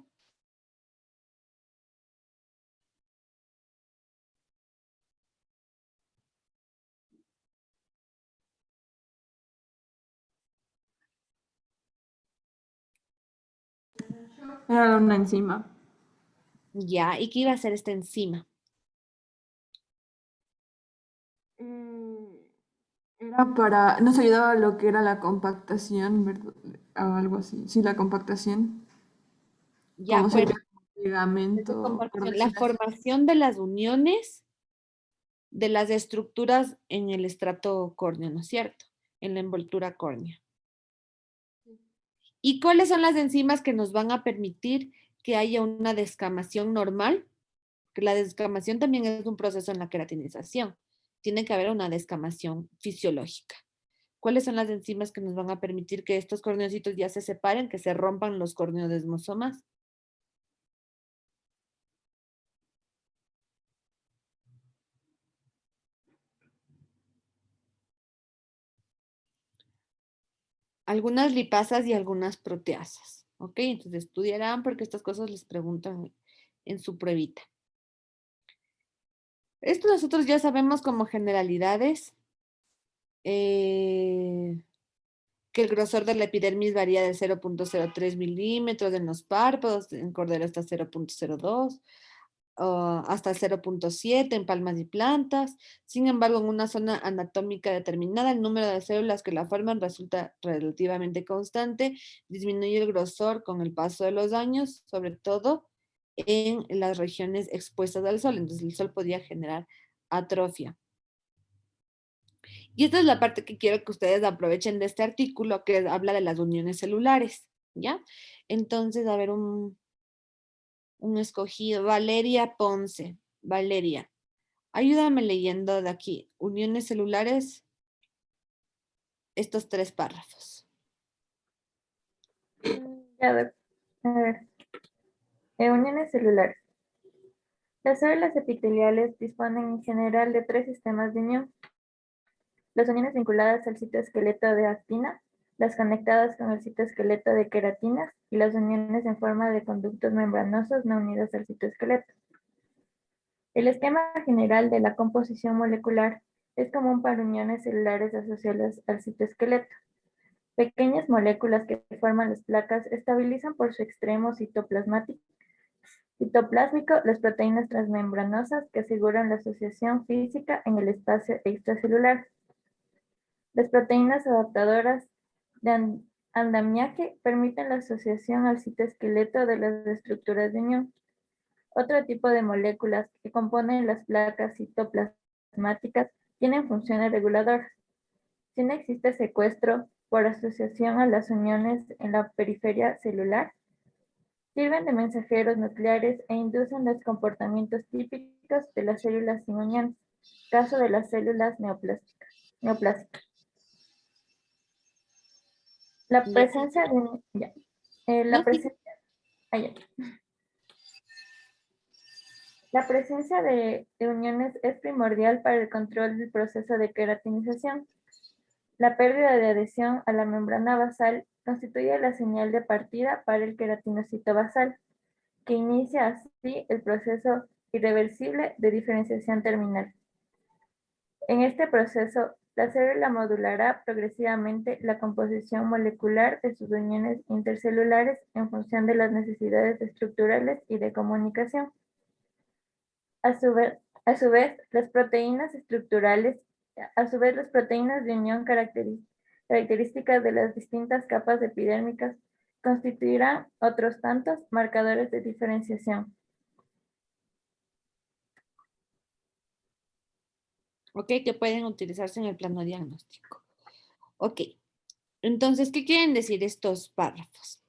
Era una enzima. Ya, ¿y qué iba a hacer esta enzima? Era para, nos ayudaba a lo que era la compactación, ¿verdad? Algo así. Sí, la compactación. Ya, Como se bueno, crea un pegamento, por la decirlo así. formación de las uniones de las estructuras en el estrato córneo, ¿no es cierto? En la envoltura córnea. ¿Y cuáles son las enzimas que nos van a permitir que haya una descamación normal? Que la descamación también es un proceso en la queratinización. Tiene que haber una descamación fisiológica. ¿Cuáles son las enzimas que nos van a permitir que estos corneocitos ya se separen, que se rompan los corneodesmosomas? Algunas lipasas y algunas proteasas. ¿Ok? Entonces estudiarán porque estas cosas les preguntan en su pruebita. Esto nosotros ya sabemos como generalidades. Que el grosor de la epidermis varía de 0.03 milímetros en los párpados, en cordero hasta 0.02, hasta 0.7 en palmas y plantas. Sin embargo, en una zona anatómica determinada, el número de células que la forman resulta relativamente constante, disminuye el grosor con el paso de los años, sobre todo en las regiones expuestas al sol. Entonces, el sol podría generar atrofia. Y esta es la parte que quiero que ustedes aprovechen de este artículo que habla de las uniones celulares, ¿ya? Entonces, a ver, un escogido, Valeria Ponce. Valeria, ayúdame leyendo de aquí, uniones celulares, estos 3 párrafos. Ya, a ver. Uniones celulares. Las células epiteliales disponen en general de 3 sistemas de unión. Las uniones vinculadas al citoesqueleto de actina, las conectadas con el citoesqueleto de queratinas y las uniones en forma de conductos membranosos no unidos al citoesqueleto. El esquema general de la composición molecular es común para uniones celulares asociadas al citoesqueleto. Pequeñas moléculas que forman las placas estabilizan por su extremo citoplásmico las proteínas transmembranosas que aseguran la asociación física en el espacio extracelular. Las proteínas adaptadoras de andamiaje permiten la asociación al citoesqueleto de las estructuras de unión. Otro tipo de moléculas que componen las placas citoplasmáticas tienen funciones reguladoras. Si no existe secuestro por asociación a las uniones en la periferia celular, sirven de mensajeros nucleares e inducen los comportamientos típicos de las células sin unión, caso de las células neoplásicas. La presencia de la presencia de uniones es primordial para el control del proceso de queratinización. La pérdida de adhesión a la membrana basal constituye la señal de partida para el queratinocito basal, que inicia así el proceso irreversible de diferenciación terminal. En este proceso, la célula modulará progresivamente la composición molecular de sus uniones intercelulares en función de las necesidades estructurales y de comunicación. A su vez, las proteínas de unión características de las distintas capas epidérmicas constituirán otros tantos marcadores de diferenciación. ¿Ok? Que pueden utilizarse en el plano diagnóstico. Ok. Entonces, ¿qué quieren decir estos párrafos?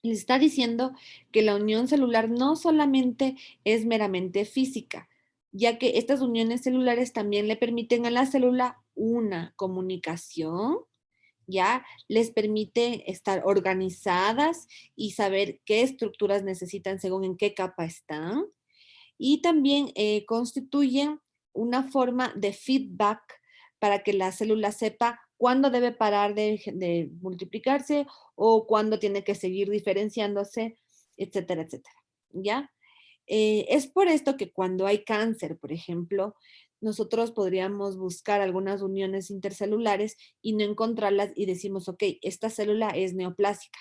Les está diciendo que la unión celular no solamente es meramente física, ya que estas uniones celulares también le permiten a la célula una comunicación, ya les permite estar organizadas y saber qué estructuras necesitan según en qué capa están, y también constituyen una forma de feedback para que la célula sepa cuándo debe parar de multiplicarse o cuándo tiene que seguir diferenciándose, etcétera, etcétera. ¿Ya? Es por esto que cuando hay cáncer, por ejemplo, nosotros podríamos buscar algunas uniones intercelulares y no encontrarlas y decimos, ok, esta célula es neoplásica.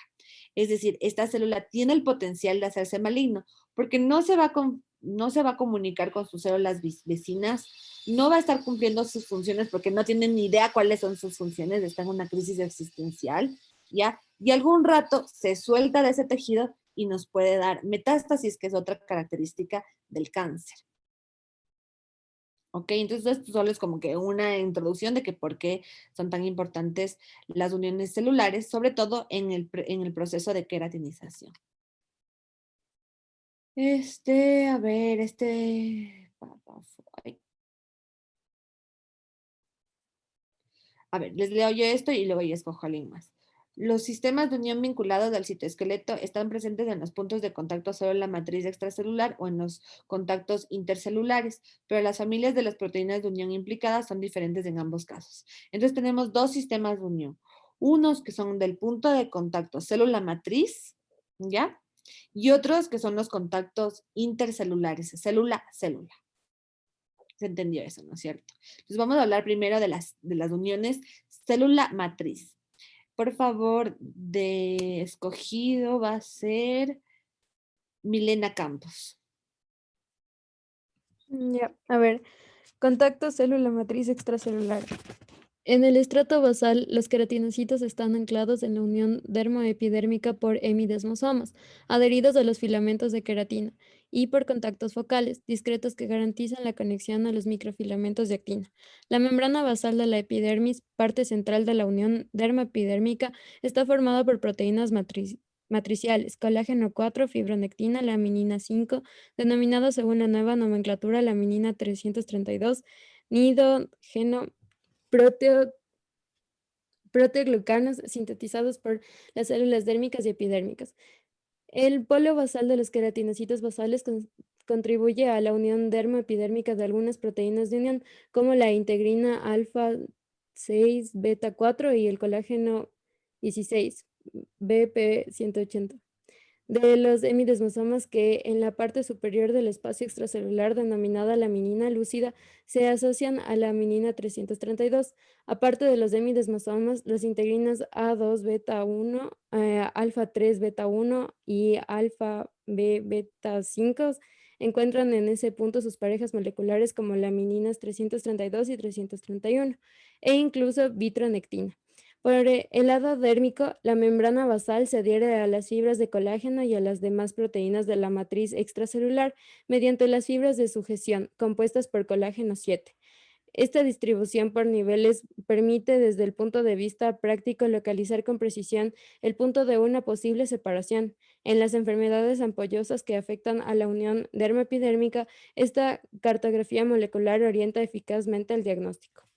Es decir, esta célula tiene el potencial de hacerse maligno porque no se va a comunicar con sus células vecinas, no va a estar cumpliendo sus funciones porque no tienen ni idea cuáles son sus funciones, está en una crisis existencial, ¿ya? Y algún rato se suelta de ese tejido y nos puede dar metástasis, que es otra característica del cáncer. ¿Ok? Entonces esto solo es como que una introducción de que por qué son tan importantes las uniones celulares, sobre todo en el proceso de queratinización. A ver, ay. A ver, les leo yo esto y luego ya escojo a alguien más. Los sistemas de unión vinculados al citoesqueleto están presentes en los puntos de contacto célula matriz extracelular o en los contactos intercelulares, pero las familias de las proteínas de unión implicadas son diferentes en ambos casos. Entonces tenemos dos sistemas de unión. Unos que son del punto de contacto célula matriz, ¿ya? Y otros que son los contactos intercelulares, célula-célula. Se entendió eso, ¿no es cierto? Entonces vamos a hablar primero de las uniones célula matriz. Por favor, de escogido va a ser Milena Campos. Ya, a ver, contacto célula matriz extracelular. En el estrato basal, los queratinocitos están anclados en la unión dermoepidérmica por hemidesmosomas, adheridos a los filamentos de queratina, y por contactos focales, discretos que garantizan la conexión a los microfilamentos de actina. La membrana basal de la epidermis, parte central de la unión dermoepidérmica, está formada por proteínas matriciales, colágeno 4, fibronectina, laminina 5, denominada según la nueva nomenclatura laminina 332, nidogeno, proteoglucanos sintetizados por las células dérmicas y epidérmicas. El polo basal de los queratinocitos basales contribuye a la unión dermoepidérmica de algunas proteínas de unión, como la integrina alfa 6 beta 4 y el colágeno 16, BP 180. De los hemidesmosomas que en la parte superior del espacio extracelular denominada laminina lúcida se asocian a la laminina 332. Aparte de los hemidesmosomas, las integrinas A2 beta 1, alfa 3 beta 1 y alfa B beta 5 encuentran en ese punto sus parejas moleculares como lamininas 332 y 331 e incluso vitronectina. Por el lado dérmico, la membrana basal se adhiere a las fibras de colágeno y a las demás proteínas de la matriz extracelular mediante las fibras de sujeción, compuestas por colágeno 7. Esta distribución por niveles permite desde el punto de vista práctico localizar con precisión el punto de una posible separación. En las enfermedades ampollosas que afectan a la unión dermoepidérmica, esta cartografía molecular orienta eficazmente el diagnóstico.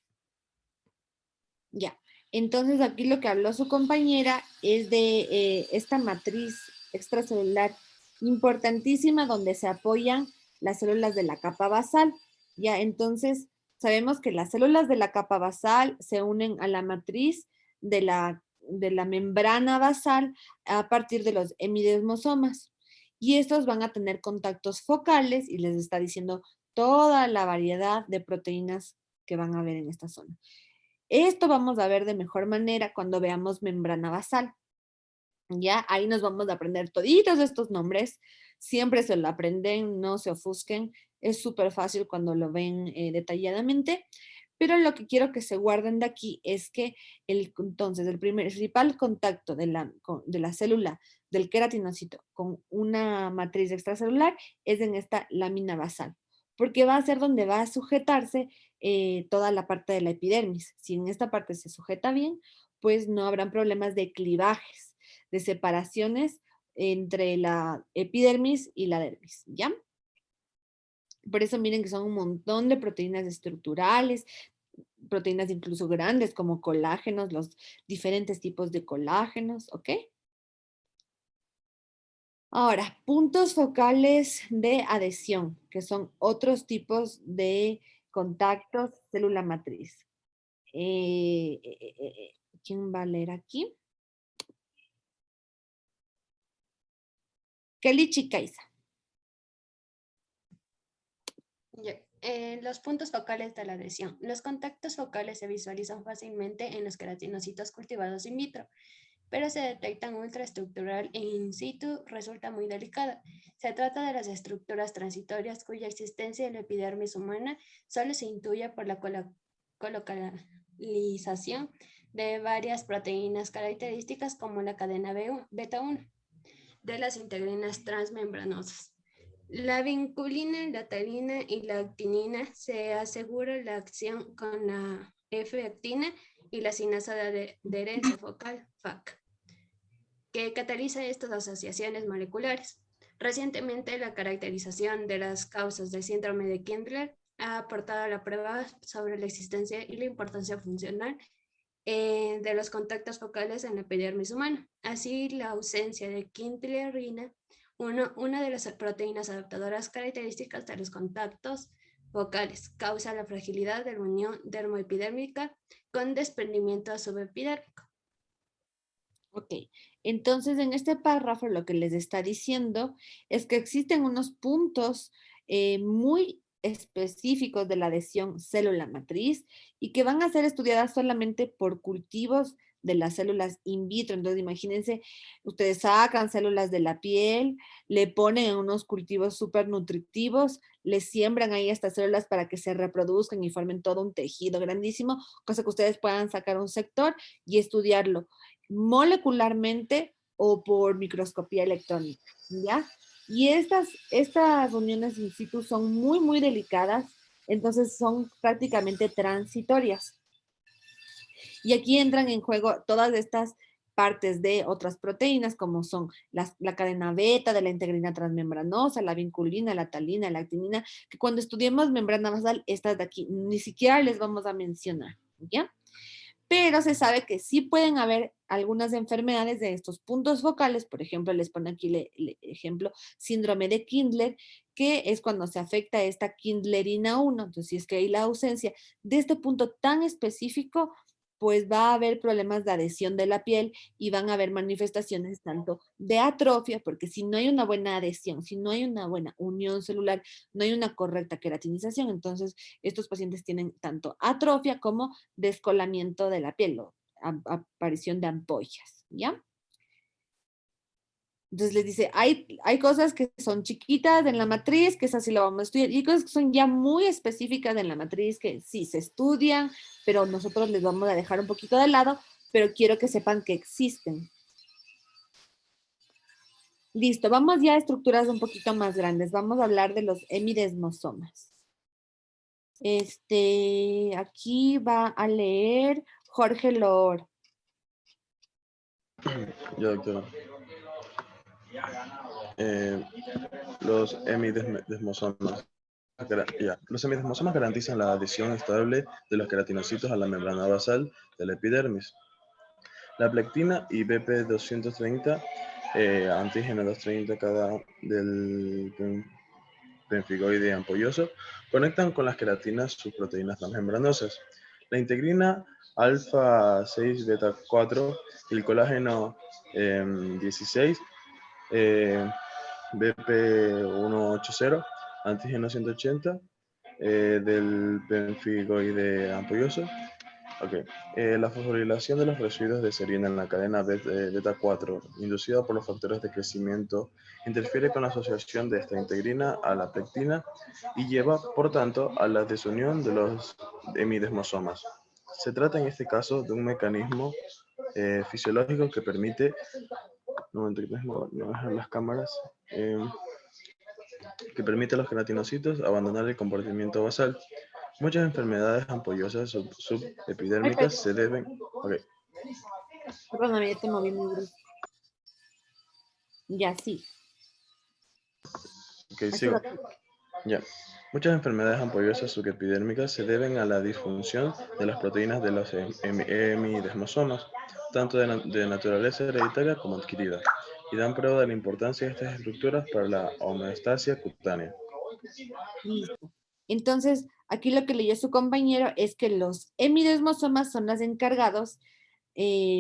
Ya. Entonces aquí lo que habló su compañera es de esta matriz extracelular importantísima donde se apoyan las células de la capa basal. Ya, entonces sabemos que las células de la capa basal se unen a la matriz de la membrana basal a partir de los hemidesmosomas. Y estos van a tener contactos focales y les está diciendo toda la variedad de proteínas que van a ver en esta zona. Esto vamos a ver de mejor manera cuando veamos membrana basal. Ya, ahí nos vamos a aprender toditos estos nombres. Siempre se lo aprenden, no se ofusquen. Es súper fácil cuando lo ven detalladamente. Pero lo que quiero que se guarden de aquí es que entonces el principal contacto de la célula del queratinocito con una matriz extracelular es en esta lámina basal, porque va a ser donde va a sujetarse toda la parte de la epidermis. Si en esta parte se sujeta bien, pues no habrán problemas de clivajes, de separaciones entre la epidermis y la dermis, ¿ya? Por eso miren que son un montón de proteínas estructurales, proteínas incluso grandes como colágenos, los diferentes tipos de colágenos, ¿ok? Ahora, puntos focales de adhesión, que son otros tipos de contactos célula matriz. ¿Quién va a leer aquí? Kelly Chicaiza. Los puntos focales de la adhesión. Los contactos focales se visualizan fácilmente en los queratinocitos cultivados in vitro, pero se detectan ultraestructural e in situ resulta muy delicada. Se trata de las estructuras transitorias cuya existencia en la epidermis humana solo se intuye por la colocalización de varias proteínas características como la cadena beta 1 de las integrinas transmembranosas. La vinculina, la talina y la actinina se asegura la acción con la F-actina y la sinasa de adherencia focal, FAC, que cataliza estas asociaciones moleculares. Recientemente, la caracterización de las causas del síndrome de Kindler ha aportado a la prueba sobre la existencia y la importancia funcional de los contactos focales en la epidermis humana. Así, la ausencia de kindlerina, una de las proteínas adaptadoras características de los contactos focales, causa la fragilidad de la unión dermoepidérmica con desprendimiento subepidérmico. Ok, entonces en este párrafo lo que les está diciendo es que existen unos puntos muy específicos de la adhesión célula matriz y que van a ser estudiadas solamente por cultivos de las células in vitro. Entonces imagínense, ustedes sacan células de la piel, le ponen en unos cultivos súper nutritivos, le siembran ahí estas células para que se reproduzcan y formen todo un tejido grandísimo, cosa que ustedes puedan sacar un sector y estudiarlo molecularmente o por microscopía electrónica, ¿ya? Y estas reuniones in situ son muy, muy delicadas, entonces son prácticamente transitorias. Y aquí entran en juego todas estas partes de otras proteínas, como son la cadena beta de la integrina transmembranosa, la vinculina, la talina, la actinina, que cuando estudiemos membrana basal, estas de aquí, ni siquiera les vamos a mencionar, ¿ya? Pero se sabe que sí pueden haber algunas enfermedades de estos puntos focales, por ejemplo, les pone aquí el ejemplo, síndrome de Kindler, que es cuando se afecta esta kindlerina 1, entonces si es que hay la ausencia de este punto tan específico, pues va a haber problemas de adhesión de la piel y van a haber manifestaciones tanto de atrofia, porque si no hay una buena adhesión, si no hay una buena unión celular, no hay una correcta queratinización, entonces estos pacientes tienen tanto atrofia como descolamiento de la piel o aparición de ampollas, ¿ya? Entonces les dice, hay cosas que son chiquitas en la matriz, que esas sí lo vamos a estudiar, y hay cosas que son ya muy específicas en la matriz, que sí se estudian, pero nosotros les vamos a dejar un poquito de lado, pero quiero que sepan que existen. Listo, vamos ya a estructuras un poquito más grandes. Vamos a hablar de los hemidesmosomas. Aquí va a leer Jorge Loor. Ya, doctora. Los hemidesmosomas. Los hemidesmosomas garantizan la adhesión estable de los queratinocitos a la membrana basal de la epidermis. La plectina y BP230, antígeno 230 cada del pemfigoide ampolloso, conectan con las queratinas sus proteínas transmembranosas. La integrina alfa 6 beta 4 y el colágeno 16 BP180, antígeno 180 del pemfigoide ampolloso. La fosforilación de los residuos de serina en la cadena beta 4, inducida por los factores de crecimiento, interfiere con la asociación de esta integrina a la pectina y lleva, por tanto, a la desunión de los hemidesmosomas. Se trata en este caso de un mecanismo fisiológico que permite, no dejar las cámaras, que permite a los queratinocitos abandonar el comportamiento basal. Muchas enfermedades ampollosas subepidérmicas se deben... Perdóname, ya te moví muy brusco. Ya, sí. Sigo. Ya. Muchas enfermedades ampollosas subepidérmicas se deben a la disfunción de las proteínas de los hemidesmosomas, tanto de naturaleza hereditaria como adquirida, y dan prueba de la importancia de estas estructuras para la homeostasia cutánea. Listo. Entonces, Aquí lo que leyó su compañero es que los hemidesmosomas son los encargados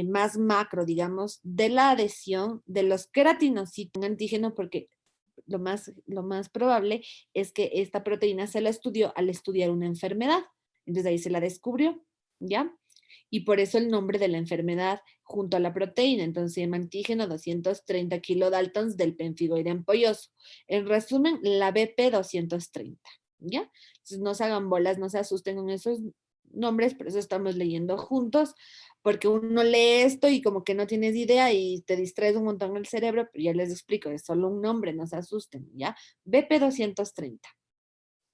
más macro, digamos, de la adhesión de los queratinocitos en antígeno, porque lo más probable es que esta proteína se la estudió al estudiar una enfermedad. Entonces ahí se la descubrió, ¿ya? Y por eso el nombre de la enfermedad junto a la proteína. Entonces se llama antígeno 230 kilodaltons del pemfigoide ampolloso. En resumen, la BP230, ¿ya? Entonces no se hagan bolas, no se asusten con esos nombres, por eso estamos leyendo juntos, porque uno lee esto y como que no tienes idea y te distraes un montón el cerebro, pero ya les explico, es solo un nombre, no se asusten, ¿ya? BP230.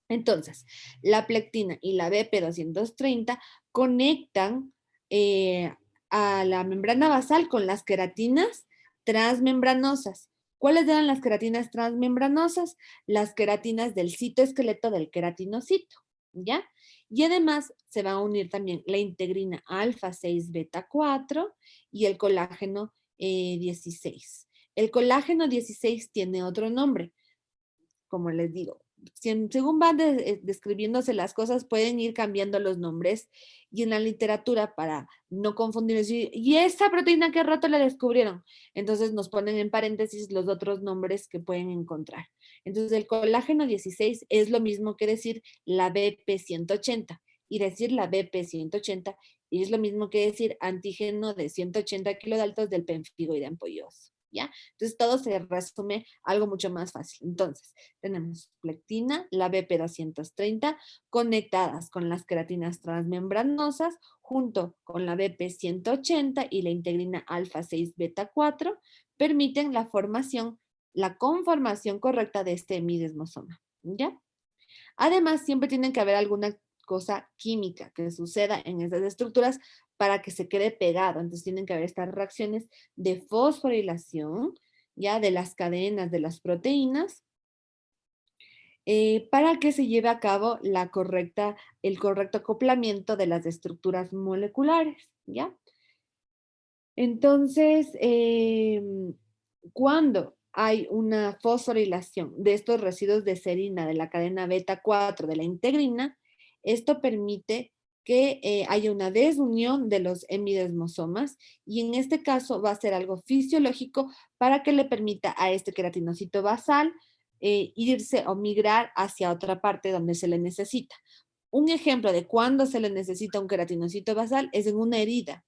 Entonces, la plectina y la BP230 conectan a la membrana basal con las queratinas transmembranosas. ¿Cuáles eran las queratinas transmembranosas? Las queratinas del citoesqueleto del queratinocito, ¿ya? Y además se va a unir también la integrina alfa 6 beta 4 y el colágeno 16. El colágeno 16 tiene otro nombre, como les digo. Según van describiéndose las cosas, pueden ir cambiando los nombres y en la literatura para no confundir, y esa proteína que rato la descubrieron, entonces nos ponen en paréntesis los otros nombres que pueden encontrar. Entonces el colágeno 16 es lo mismo que decir la BP180 y decir la BP180 es lo mismo que decir antígeno de 180 kilodaltos del pemfigoide ampolloso. ¿Ya? Entonces todo se resume algo mucho más fácil. Entonces, tenemos plectina, la BP230, conectadas con las queratinas transmembranosas, junto con la BP180 y la integrina alfa 6 beta 4, permiten la conformación correcta de este hemidesmosoma. ¿Ya? Además, siempre tiene que haber alguna cosa química que suceda en esas estructuras para que se quede pegado. Entonces tienen que haber estas reacciones de fosforilación, ya de las cadenas de las proteínas, para que se lleve a cabo el correcto acoplamiento de las estructuras moleculares, ¿ya? Entonces, cuando hay una fosforilación de estos residuos de serina de la cadena beta 4 de la integrina, esto permite que haya una desunión de los hemidesmosomas y en este caso va a ser algo fisiológico para que le permita a este queratinocito basal irse o migrar hacia otra parte donde se le necesita. Un ejemplo de cuándo se le necesita un queratinocito basal es en una herida.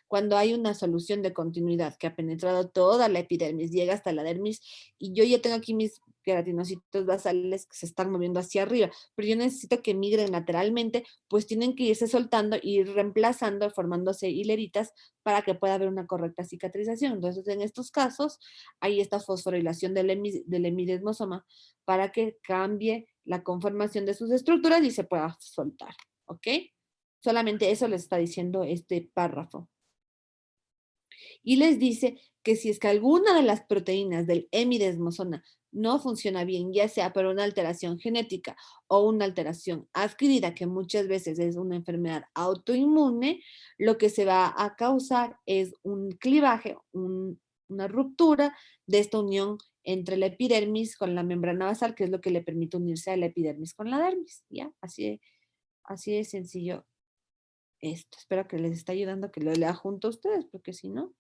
Cuando hay una solución de continuidad que ha penetrado toda la epidermis, llega hasta la dermis, y yo ya tengo aquí mis queratinocitos basales que se están moviendo hacia arriba, pero yo necesito que migren lateralmente, pues tienen que irse soltando y ir reemplazando, formándose hileritas para que pueda haber una correcta cicatrización. Entonces, en estos casos, hay esta fosforilación del hemidesmosoma para que cambie la conformación de sus estructuras y se pueda soltar, ¿ok? Solamente eso les está diciendo este párrafo. Y les dice que si es que alguna de las proteínas del hemidesmosoma no funciona bien, ya sea por una alteración genética o una alteración adquirida, que muchas veces es una enfermedad autoinmune, lo que se va a causar es un clivaje, una ruptura de esta unión entre la epidermis con la membrana basal, que es lo que le permite unirse a la epidermis con la dermis, ¿ya? Así de sencillo esto. Espero que les esté ayudando, que lo lea junto a ustedes, porque si no...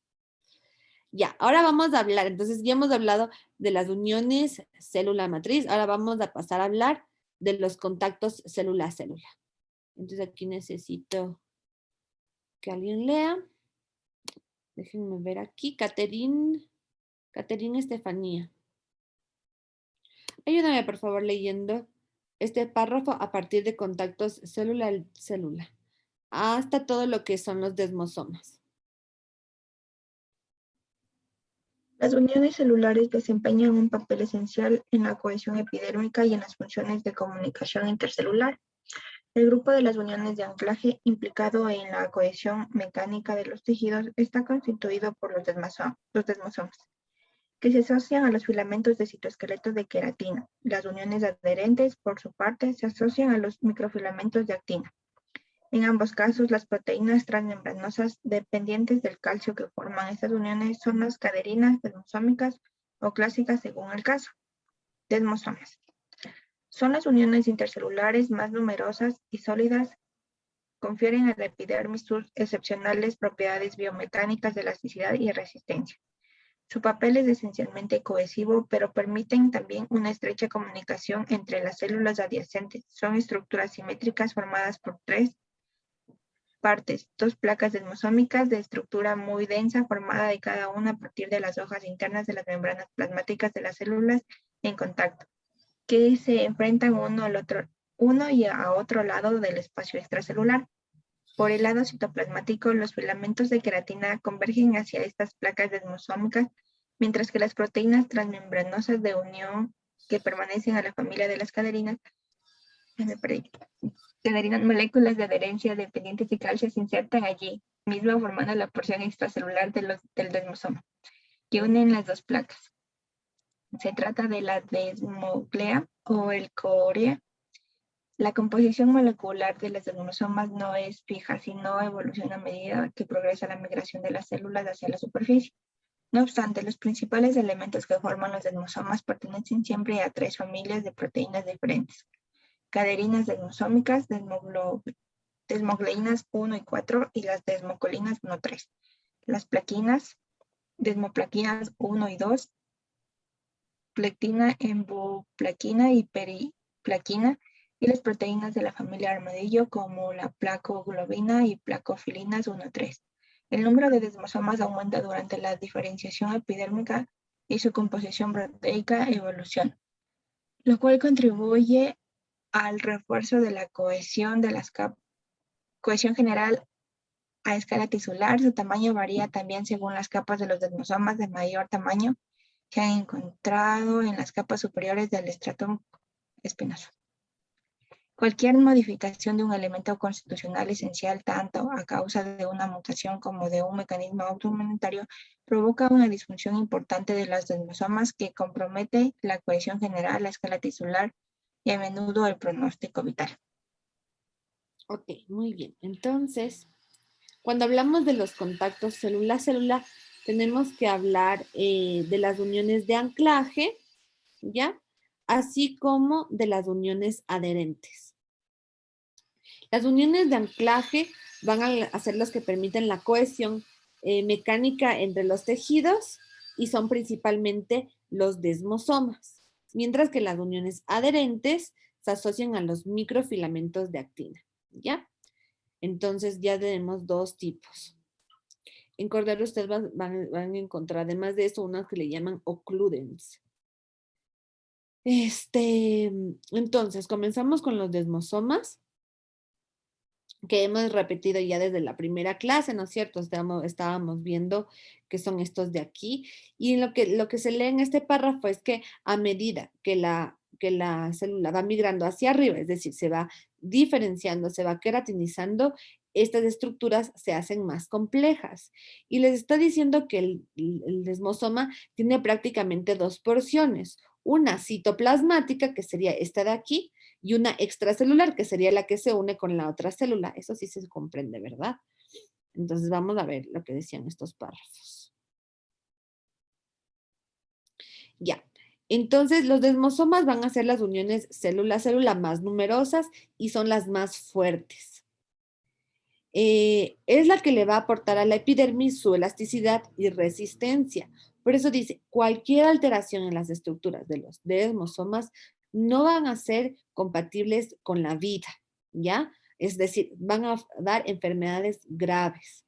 Ya, ahora vamos a hablar, entonces ya hemos hablado de las uniones célula-matriz, ahora vamos a pasar a hablar de los contactos célula-célula. Entonces aquí necesito que alguien lea. Déjenme ver aquí, Caterine Estefanía. Ayúdame por favor leyendo este párrafo a partir de contactos célula-célula, hasta todo lo que son los desmosomas. Las uniones celulares desempeñan un papel esencial en la cohesión epidérmica y en las funciones de comunicación intercelular. El grupo de las uniones de anclaje implicado en la cohesión mecánica de los tejidos está constituido por los desmosomas, que se asocian a los filamentos de citoesqueleto de queratina. Las uniones adherentes, por su parte, se asocian a los microfilamentos de actina. En ambos casos, las proteínas transmembranosas dependientes del calcio que forman estas uniones son las cadeninas desmosómicas o clásicas según el caso. Desmosomas. Son las uniones intercelulares más numerosas y sólidas, confieren a la epidermis sus excepcionales propiedades biomecánicas de elasticidad y resistencia. Su papel es esencialmente cohesivo, pero permiten también una estrecha comunicación entre las células adyacentes. Son estructuras simétricas formadas por 3 partes, 2 placas desmosómicas de estructura muy densa formada de cada una a partir de las hojas internas de las membranas plasmáticas de las células en contacto, que se enfrentan uno y a otro lado del espacio extracelular. Por el lado citoplasmático, los filamentos de queratina convergen hacia estas placas desmosómicas, mientras que las proteínas transmembranosas de unión que permanecen a la familia de las caderinas, moléculas de adherencia dependientes de calcio se insertan allí mismo formando la porción extracelular del desmosoma, que unen las dos placas. Se trata de la desmoglea o el corea. La composición molecular de los desmosomas no es fija, sino evoluciona a medida que progresa la migración de las células hacia la superficie. No obstante, los principales elementos que forman los desmosomas pertenecen siempre a 3 familias de proteínas diferentes. Caderinas desmosómicas, desmogleínas 1 y 4 y las desmocolinas 1 y 3. Las plaquinas, desmoplaquinas 1 y 2, plectina, emboplaquina y periplaquina, y las proteínas de la familia armadillo como la placoglobina y placofilinas 1 y 3. El número de desmosomas aumenta durante la diferenciación epidérmica y su composición proteica evoluciona, lo cual contribuye al refuerzo de la cohesión de las capas. Cohesión general a escala tisular. Su tamaño varía también según las capas de los desmosomas de mayor tamaño que han encontrado en las capas superiores del estrato espinoso. Cualquier modificación de un elemento constitucional esencial, tanto a causa de una mutación como de un mecanismo autoinmunitario, provoca una disfunción importante de los desmosomas que compromete la cohesión general a escala tisular y a menudo el pronóstico vital. Ok, muy bien. Entonces, cuando hablamos de los contactos célula-célula, tenemos que hablar de las uniones de anclaje, ¿ya? Así como de las uniones adherentes. Las uniones de anclaje van a ser las que permiten la cohesión mecánica entre los tejidos y son principalmente los desmosomas, mientras que las uniones adherentes se asocian a los microfilamentos de actina, ¿ya? Entonces ya tenemos 2 tipos. En Cordero ustedes van a encontrar, además de eso, unas que le llaman occludens. Entonces, comenzamos con los desmosomas, que hemos repetido ya desde la primera clase, ¿no es cierto? Estábamos viendo que son estos de aquí. Y lo que se lee en este párrafo es que a medida que la célula va migrando hacia arriba, es decir, se va diferenciando, se va queratinizando, estas estructuras se hacen más complejas. Y les está diciendo que el desmosoma tiene prácticamente 2 porciones. Una citoplasmática, que sería esta de aquí, y una extracelular, que sería la que se une con la otra célula. Eso sí se comprende, ¿verdad? Entonces vamos a ver lo que decían estos párrafos. Ya. Entonces, los desmosomas van a ser las uniones célula-célula más numerosas y son las más fuertes. Es la que le va a aportar a la epidermis su elasticidad y resistencia. Por eso dice, cualquier alteración en las estructuras de los desmosomas no van a ser compatibles con la vida, ¿ya? Es decir, van a dar enfermedades graves.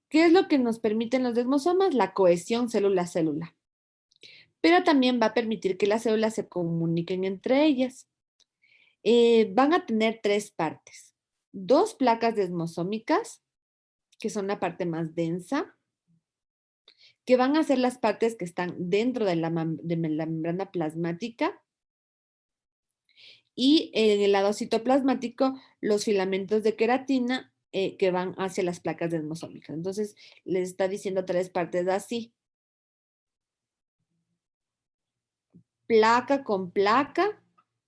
¿Qué es lo que nos permiten los desmosomas? La cohesión célula-célula. Pero también va a permitir que las células se comuniquen entre ellas. Van a tener 3 partes. 2 placas desmosómicas, que son la parte más densa, que van a ser las partes que están dentro de la membrana plasmática, y en el lado citoplasmático, los filamentos de queratina que van hacia las placas desmosómicas. Entonces, les está diciendo 3 partes así. Placa con placa,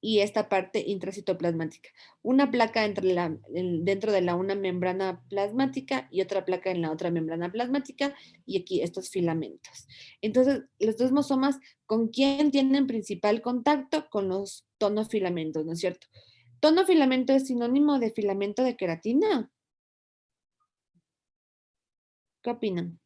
y esta parte intracitoplasmática. Una placa dentro de una membrana plasmática y otra placa en la otra membrana plasmática y aquí estos filamentos. Entonces, los desmosomas, ¿con quién tienen principal contacto? Con los tonofilamentos, ¿no es cierto? ¿Tonofilamento es sinónimo de filamento de queratina? ¿Qué opinan?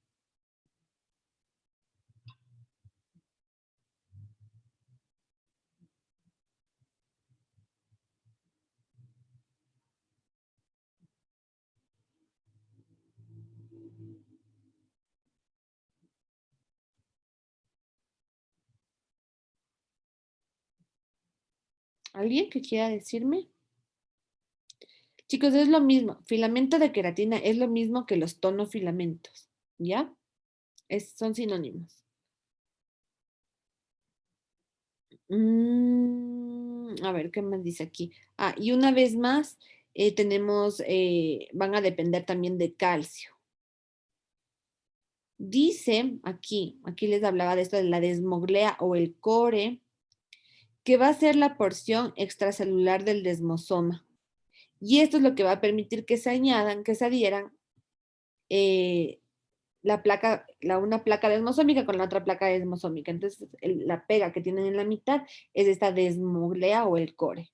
¿Alguien que quiera decirme? Chicos, es lo mismo. Filamento de queratina es lo mismo que los tonofilamentos, ¿ya? Son sinónimos. A ver, ¿qué más dice aquí? Ah, y una vez más, van a depender también de calcio. Dice aquí les hablaba de esto de la desmoglea o el core, que va a ser la porción extracelular del desmosoma. Y esto es lo que va a permitir que se adhieran una placa desmosómica con la otra placa desmosómica. Entonces, la pega que tienen en la mitad es esta desmoglea o el core.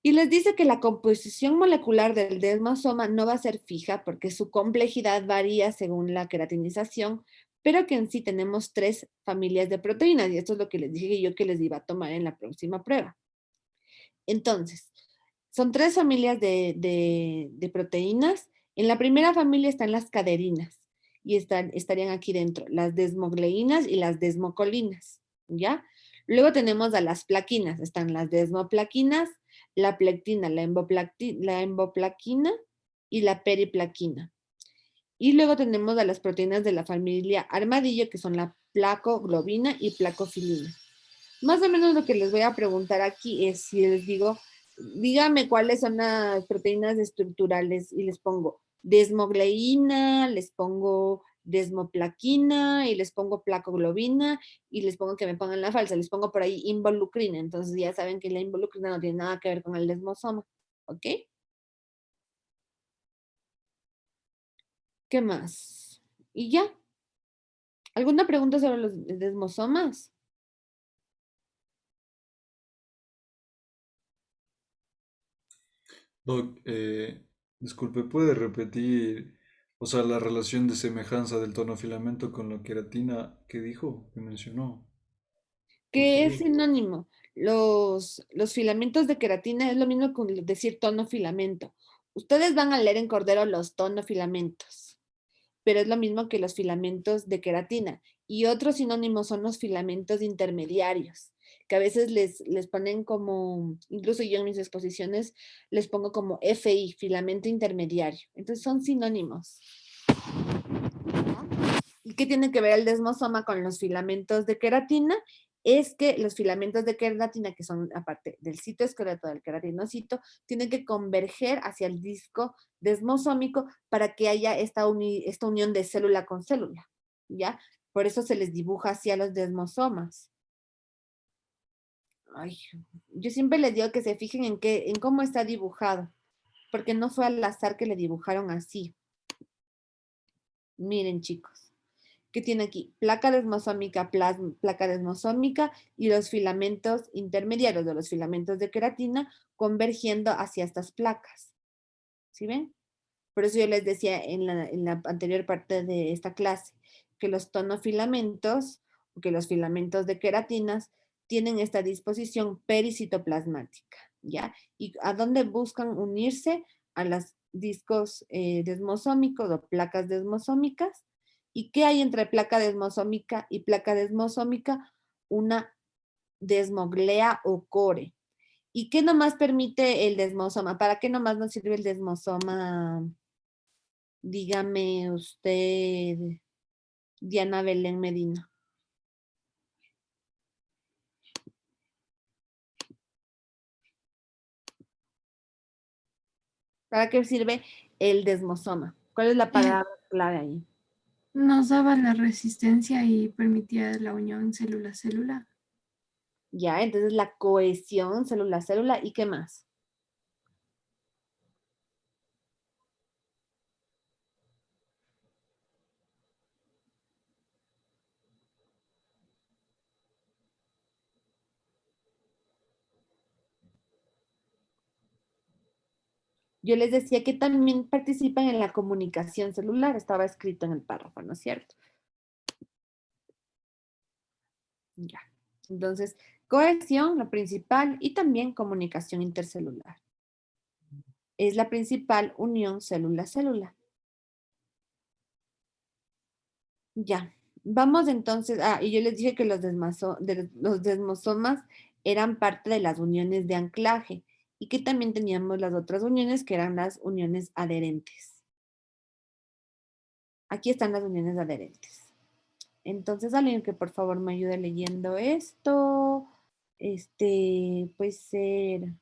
Y les dice que la composición molecular del desmosoma no va a ser fija porque su complejidad varía según la queratinización, pero que en sí tenemos 3 familias de proteínas, y esto es lo que les dije yo que les iba a tomar en la próxima prueba. Entonces, son 3 familias de proteínas. En la primera familia están las caderinas y estarían aquí dentro, las desmogleínas y las desmocolinas, ¿ya? Luego tenemos a las plaquinas, están las desmoplaquinas, la plectina, la emboplaquina y la periplaquina. Y luego tenemos a las proteínas de la familia armadillo, que son la placoglobina y placofilina. Más o menos lo que les voy a preguntar aquí es si les digo, dígame cuáles son las proteínas estructurales y les pongo desmogleína, les pongo desmoplaquina y les pongo placoglobina y les pongo que me pongan la falsa, les pongo por ahí involucrina. Entonces ya saben que la involucrina no tiene nada que ver con el desmosoma, ¿ok? ¿Qué más? Y ya. ¿Alguna pregunta sobre los desmosomas? Doc, disculpe, ¿puede repetir, o sea, la relación de semejanza del tonofilamento con la queratina que dijo, que mencionó? Por Que es favor. sinónimo. Los filamentos de queratina es lo mismo que decir tonofilamento. Ustedes van a leer en Cordero los tonofilamentos, pero es lo mismo que los filamentos de queratina. Y otros sinónimos son los filamentos intermediarios, que a veces les ponen como, incluso yo en mis exposiciones les pongo como FI, filamento intermediario. Entonces son sinónimos. ¿Y qué tiene que ver el desmosoma con los filamentos de queratina? Es que los filamentos de queratina, que son aparte del citoesqueleto del queratinocito, tienen que converger hacia el disco desmosómico para que haya esta unión de célula con célula, ¿ya? Por eso se les dibuja hacia los desmosomas. Ay, yo siempre les digo que se fijen en cómo está dibujado, porque no fue al azar que le dibujaron así. Miren, chicos. Que tiene aquí placa desmosómica, placa desmosómica y los filamentos intermediarios de los filamentos de queratina convergiendo hacia estas placas. ¿Sí ven? Por eso yo les decía en la anterior parte de esta clase que los tonofilamentos, que los filamentos de queratinas tienen esta disposición pericitoplasmática, ¿ya? ¿Y a dónde buscan unirse? A los discos desmosómicos o placas desmosómicas. ¿Y qué hay entre placa desmosómica y placa desmosómica? Una desmoglea o core. ¿Y qué nomás permite el desmosoma? ¿Para qué nomás nos sirve el desmosoma? Dígame usted, Diana Belén Medina. ¿Para qué sirve el desmosoma? ¿Cuál es la palabra clave ahí? Nos daba la resistencia y permitía la unión célula-célula. Ya, entonces la cohesión célula-célula, ¿y qué más? Yo les decía que también participan en la comunicación celular, estaba escrito en el párrafo, ¿no es cierto? Ya. Entonces, cohesión, la principal, y también comunicación intercelular. Es la principal unión célula-célula. Ya. Vamos entonces, y yo les dije que los desmosomas eran parte de las uniones de anclaje y que también teníamos las otras uniones que eran las uniones adherentes. Aquí están las uniones adherentes. Entonces, alguien que por favor me ayude leyendo esto. Puede ser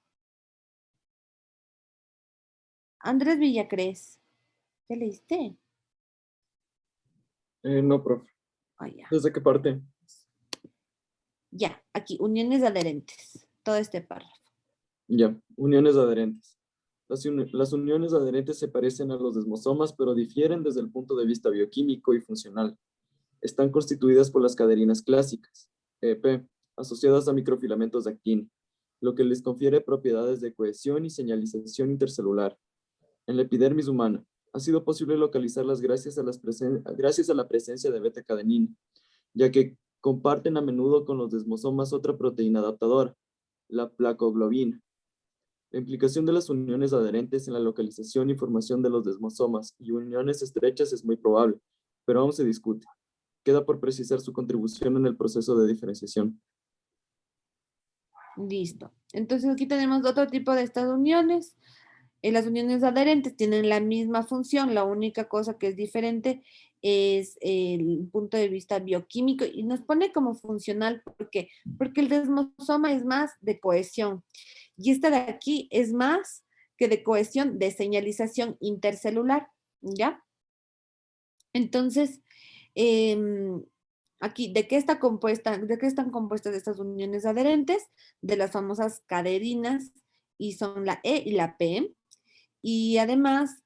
Andrés Villacrés. ¿Qué leíste? No, profe. Ya. ¿Desde qué parte? Ya, aquí, uniones adherentes. Todo este párrafo. Ya, uniones adherentes. Las uniones adherentes se parecen a los desmosomas, pero difieren desde el punto de vista bioquímico y funcional. Están constituidas por las caderinas clásicas, EP, asociadas a microfilamentos de actina, lo que les confiere propiedades de cohesión y señalización intercelular. En la epidermis humana, ha sido posible localizarlas gracias a la presencia de beta-cadenina, ya que comparten a menudo con los desmosomas otra proteína adaptadora, la placoglobina. La implicación de las uniones adherentes en la localización y formación de los desmosomas y uniones estrechas es muy probable, pero aún se discute. Queda por precisar su contribución en el proceso de diferenciación. Listo. Entonces aquí tenemos otro tipo de estas uniones. Las uniones adherentes tienen la misma función, la única cosa que es diferente es el punto de vista bioquímico y nos pone como funcional. ¿Por qué? Porque el desmosoma es más de cohesión y esta de aquí es más que de cohesión, de señalización intercelular, ¿ya? Entonces, aquí, ¿de qué están compuestas estas uniones adherentes? De las famosas caderinas y son la E y la P. Y además,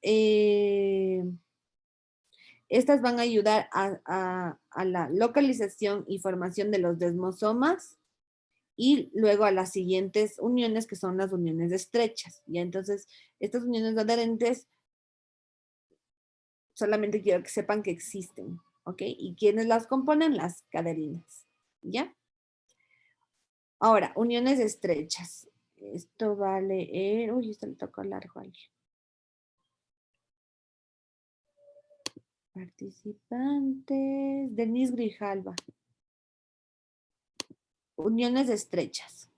estas van a ayudar a la localización y formación de los desmosomas y luego a las siguientes uniones que son las uniones estrechas. Y entonces, estas uniones adherentes, solamente quiero que sepan que existen, ¿ok? ¿Y quiénes las componen? Las caderinas, ¿ya? Ahora, uniones estrechas. Esto va a leer, uy, esto le tocó largo a alguien. Participantes, Denise Grijalva. Uniones estrechas.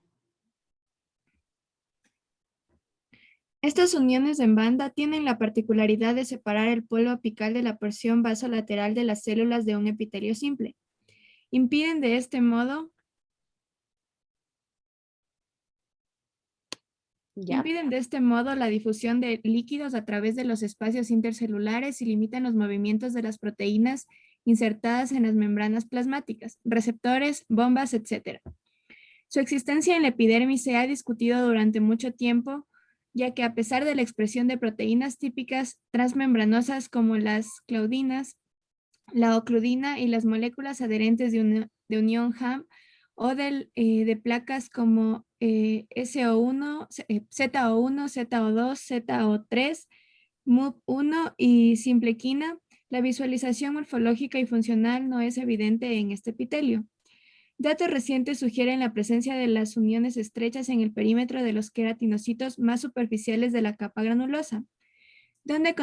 Estas uniones en banda tienen la particularidad de separar el polo apical de la porción basolateral de las células de un epitelio simple. Impiden de este modo la difusión de líquidos a través de los espacios intercelulares y limitan los movimientos de las proteínas insertadas en las membranas plasmáticas, receptores, bombas, etc. Su existencia en la epidermis se ha discutido durante mucho tiempo, ya que a pesar de la expresión de proteínas típicas transmembranosas como las claudinas, la ocludina y las moléculas adherentes de unión HAM o de placas como SO1, ZO1, ZO2, ZO3, MUP1 y simplequina, la visualización morfológica y funcional no es evidente en este epitelio. Datos recientes sugieren la presencia de las uniones estrechas en el perímetro de los queratinocitos más superficiales de la capa granulosa, donde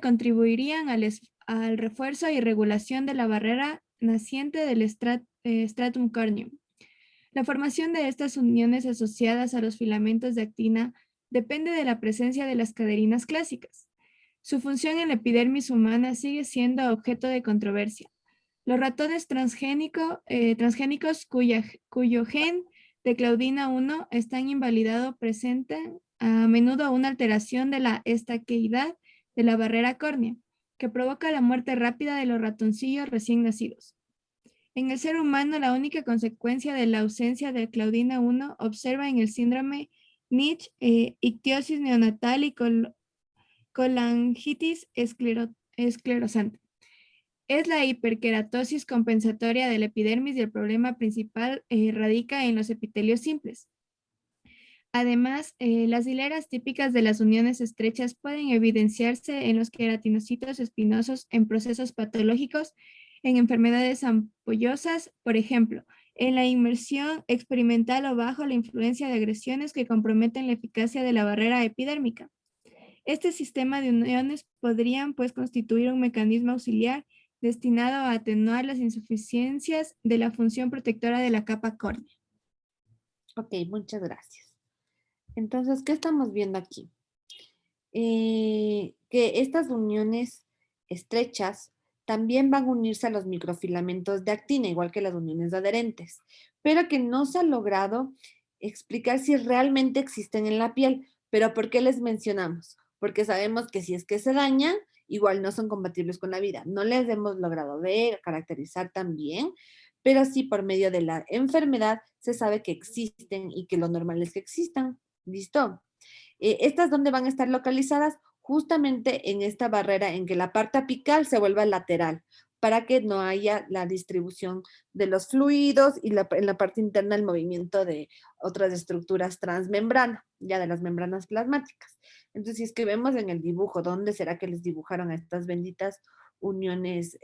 contribuirían al refuerzo y regulación de la barrera naciente del stratum corneum. La formación de estas uniones asociadas a los filamentos de actina depende de la presencia de las caderinas clásicas. Su función en la epidermis humana sigue siendo objeto de controversia. Los ratones transgénicos cuyo gen de claudina 1 están invalidado presentan a menudo una alteración de la estaqueidad de la barrera córnea, que provoca la muerte rápida de los ratoncillos recién nacidos. En el ser humano, la única consecuencia de la ausencia de claudina 1 observa en el síndrome Nietzsche, ictiosis neonatal y colangitis esclerosante. Es la hiperkeratosis compensatoria de la epidermis y el problema principal radica en los epitelios simples. Además, las hileras típicas de las uniones estrechas pueden evidenciarse en los queratinocitos espinosos en procesos patológicos, en enfermedades ampollosas, por ejemplo, en la inmersión experimental o bajo la influencia de agresiones que comprometen la eficacia de la barrera epidérmica. Este sistema de uniones podrían, pues, constituir un mecanismo auxiliar destinado a atenuar las insuficiencias de la función protectora de la capa córnea. Ok, muchas gracias. Entonces, ¿qué estamos viendo aquí? Que estas uniones estrechas también van a unirse a los microfilamentos de actina, igual que las uniones adherentes, pero que no se ha logrado explicar si realmente existen en la piel. ¿Pero por qué les mencionamos? Porque sabemos que si es que se dañan, igual no son compatibles con la vida. No les hemos logrado ver, caracterizar también, pero sí por medio de la enfermedad se sabe que existen y que lo normal es que existan. ¿Listo? Estas donde van a estar localizadas justamente en esta barrera en que la parte apical se vuelva lateral para que no haya la distribución de los fluidos y en la parte interna el movimiento de otras estructuras transmembrana, ya de las membranas plasmáticas. Entonces, si es que vemos en el dibujo, ¿dónde será que les dibujaron a estas benditas uniones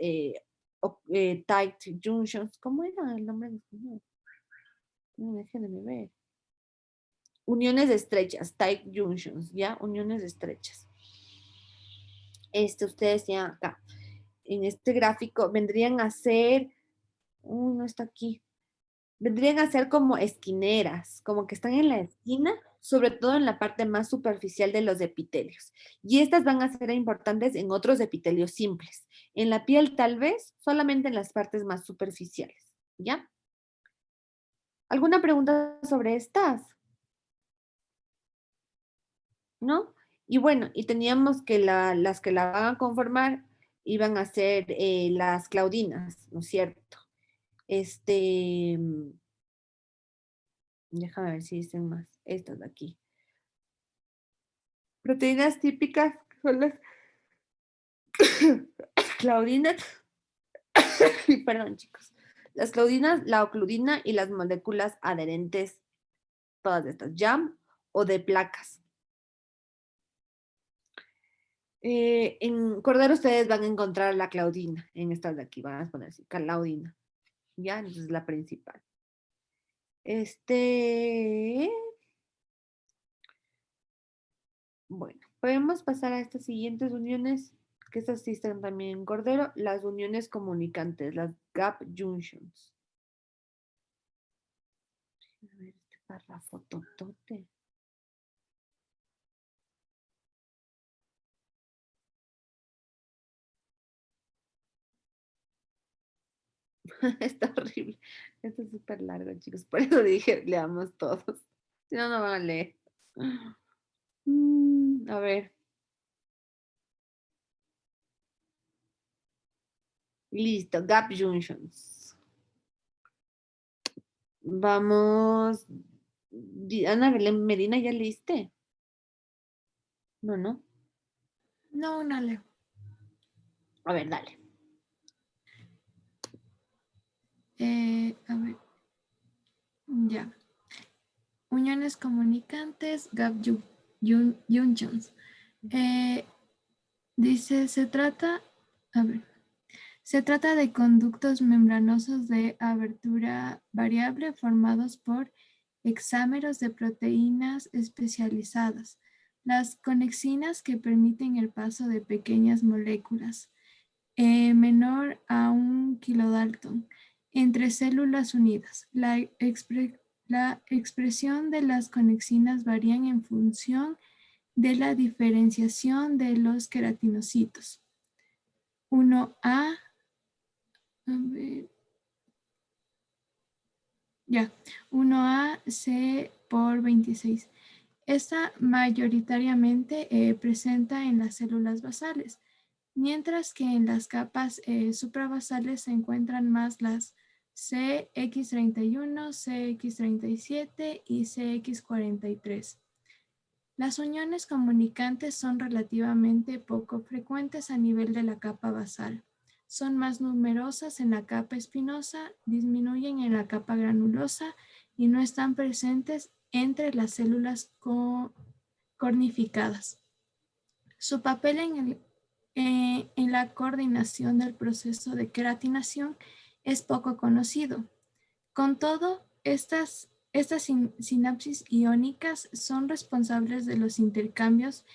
tight junctions? ¿Cómo era el nombre en español? No, déjenme ver. Uniones estrechas, tight junctions, ¿ya? Uniones estrechas. Ustedes ya acá, en este gráfico, vendrían a ser, no está aquí, vendrían a ser como esquineras, como que están en la esquina, sobre todo en la parte más superficial de los epitelios. Y estas van a ser importantes en otros epitelios simples. En la piel tal vez, solamente en las partes más superficiales, ¿ya? ¿Alguna pregunta sobre estas? ¿No? Y bueno, y teníamos que las que la van a conformar iban a ser las claudinas, ¿no es cierto? Déjame ver si dicen más. Estas de aquí. Proteínas típicas son las claudinas. Perdón, chicos. Las claudinas, la ocludina y las moléculas adherentes, todas estas, JAM o de placas. En Cordero ustedes van a encontrar la claudina, en estas de aquí, van a poner así, claudina, ya, entonces la principal. Bueno, podemos pasar a estas siguientes uniones, que estas sí están también en Cordero, las uniones comunicantes, las gap junctions. A ver, este párrafo totote. Está horrible. Esto es súper largo, chicos. Por eso dije, leamos todos. Si no, no van a leer. A ver. Listo, gap junctions. Vamos. Ana Belén Medina, ¿ya leíste? No, no. No, no leo. A ver, dale. A ver. Ya. Uniones comunicantes, gap junctions. Dice, se trata de conductos membranosos de abertura variable formados por hexámeros de proteínas especializadas, las conexinas que permiten el paso de pequeñas moléculas, menor a 1 kilodalton, entre células unidas. La expresión de las conexinas varían en función de la diferenciación de los queratinocitos. 1A, a ver, ya, 1A C por 26. Esta mayoritariamente presenta en las células basales, mientras que en las capas suprabasales se encuentran más las CX31, CX37 y CX43. Las uniones comunicantes son relativamente poco frecuentes a nivel de la capa basal. Son más numerosas en la capa espinosa, disminuyen en la capa granulosa y no están presentes entre las células cornificadas. Su papel en la coordinación del proceso de queratinación es poco conocido. Con todo, estas sinapsis iónicas son responsables de los intercambios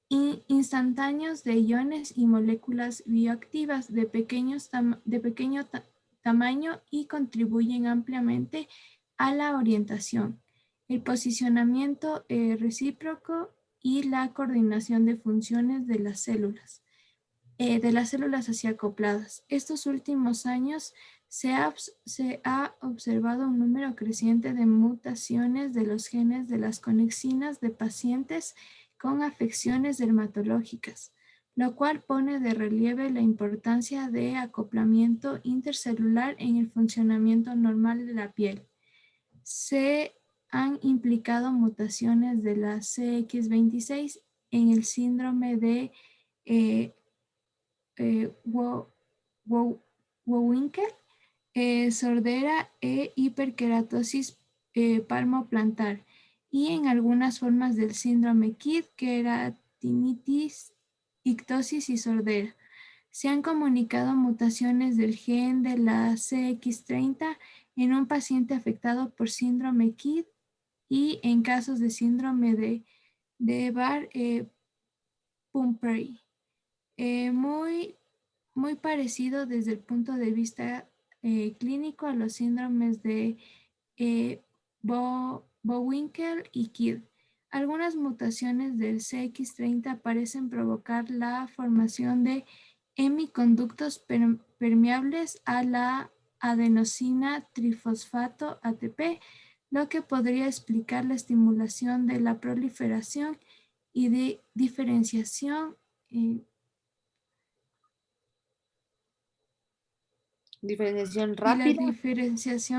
instantáneos de iones y moléculas bioactivas de pequeño tamaño y contribuyen ampliamente a la orientación, el posicionamiento recíproco y la coordinación de funciones de las células así acopladas. Estos últimos años se ha observado un número creciente de mutaciones de los genes de las conexinas de pacientes con afecciones dermatológicas, lo cual pone de relieve la importancia de acoplamiento intercelular en el funcionamiento normal de la piel. Se han implicado mutaciones de la CX26 en el síndrome de Vohwinkel, sordera e hiperkeratosis palmoplantar, y en algunas formas del síndrome KID, keratinitis, ictosis y sordera. Se han comunicado mutaciones del gen de la CX30 en un paciente afectado por síndrome KID y en casos de síndrome de Barr-Pumphrey. Muy parecido desde el punto de vista clínico a los síndromes de Vohwinkel y KID. Algunas mutaciones del CX30 parecen provocar la formación de hemiconductos permeables a la adenosina trifosfato ATP, lo que podría explicar la estimulación de la proliferación y de diferenciación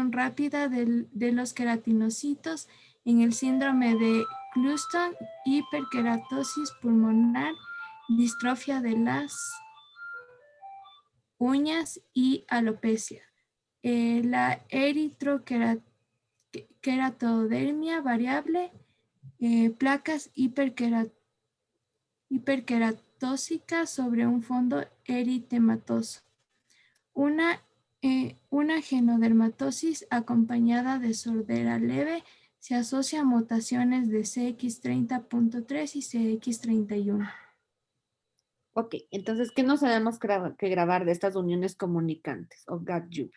rápida de los queratinocitos en el síndrome de Clustone, hiperkeratosis pulmonar, distrofia de las uñas y alopecia. La eritrokeratodermia variable, placas hiperkeratósicas sobre un fondo eritematoso. Una genodermatosis acompañada de sordera leve se asocia a mutaciones de CX30.3 y CX31. Ok, entonces, ¿qué nos tenemos que grabar de estas uniones comunicantes o GAP-JUP?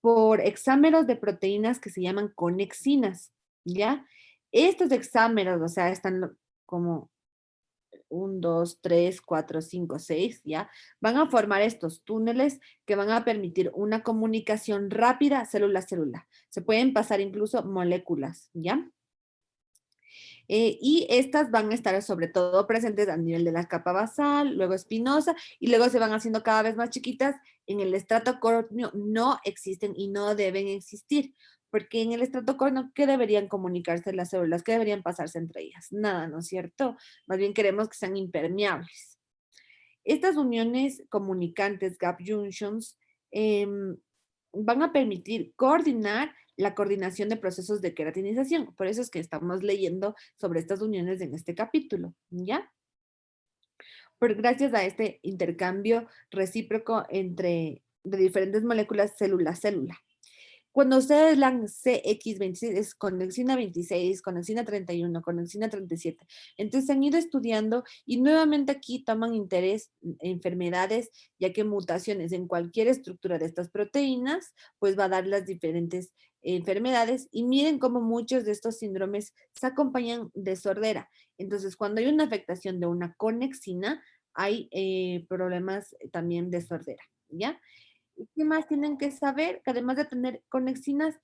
Por hexámeros de proteínas que se llaman conexinas, ¿ya? Estos hexámeros, o sea, están como 1, 2, 3, 4, 5, 6, ¿ya? Van a formar estos túneles que van a permitir una comunicación rápida célula a célula. Se pueden pasar incluso moléculas, ¿ya? Y estas van a estar sobre todo presentes a nivel de la capa basal, luego espinosa, y luego se van haciendo cada vez más chiquitas. En el estrato córneo no existen y no deben existir, porque en el estrato córneo, ¿qué deberían comunicarse las células? ¿Qué deberían pasarse entre ellas? Nada, ¿no es cierto? Más bien queremos que sean impermeables. Estas uniones comunicantes, gap junctions, van a permitir coordinar la coordinación de procesos de queratinización. Por eso es que estamos leyendo sobre estas uniones en este capítulo, ¿ya? Gracias a este intercambio recíproco de diferentes moléculas célula a célula. Cuando ustedes lean CX26, es conexina 26, conexina 31, conexina 37. Entonces se han ido estudiando y nuevamente aquí toman interés en enfermedades, ya que mutaciones en cualquier estructura de estas proteínas, pues va a dar las diferentes enfermedades. Y miren cómo muchos de estos síndromes se acompañan de sordera. Entonces, cuando hay una afectación de una conexina, hay problemas también de sordera, ¿ya? ¿Qué más tienen que saber? Que además de tener conexinas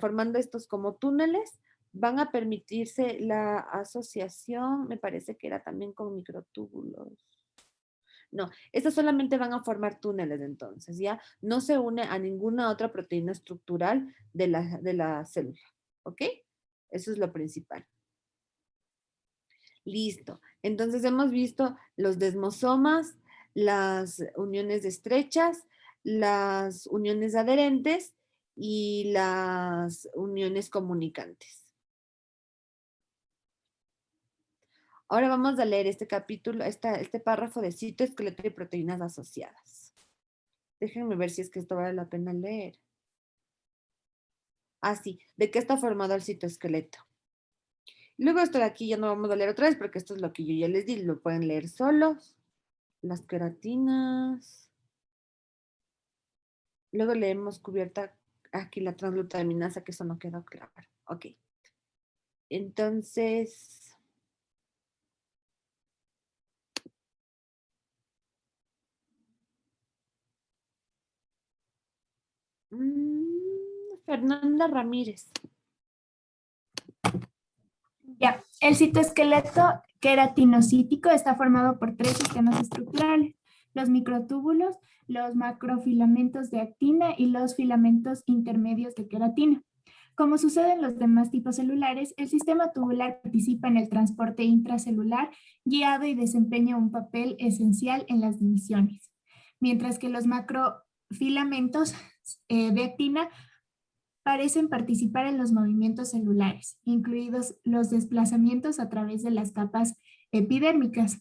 formando estos como túneles, van a permitirse la asociación, me parece que era también con microtúbulos. No, estas solamente van a formar túneles entonces, ¿ya? No se une a ninguna otra proteína estructural de la célula, ¿ok? Eso es lo principal. Listo. Entonces hemos visto los desmosomas, las uniones estrechas, las uniones adherentes y las uniones comunicantes. Ahora vamos a leer este capítulo, este párrafo de citoesqueleto y proteínas asociadas. Déjenme ver si es que esto vale la pena leer. Ah, sí. ¿De qué está formado el citoesqueleto? Luego esto de aquí ya no vamos a leer otra vez porque esto es lo que yo ya les di. Lo pueden leer solos. Las queratinas. Luego leemos cubierta aquí la transglutaminasa, que eso no quedó claro. Ok. Entonces... Fernanda Ramírez. Ya, el citoesqueleto queratinocítico está formado por 3 sistemas estructurales: los microtúbulos, los macrofilamentos de actina y los filamentos intermedios de queratina. Como sucede en los demás tipos celulares, el sistema tubular participa en el transporte intracelular guiado y desempeña un papel esencial en las divisiones, mientras que los macrofilamentos de actina parecen participar en los movimientos celulares, incluidos los desplazamientos a través de las capas epidérmicas.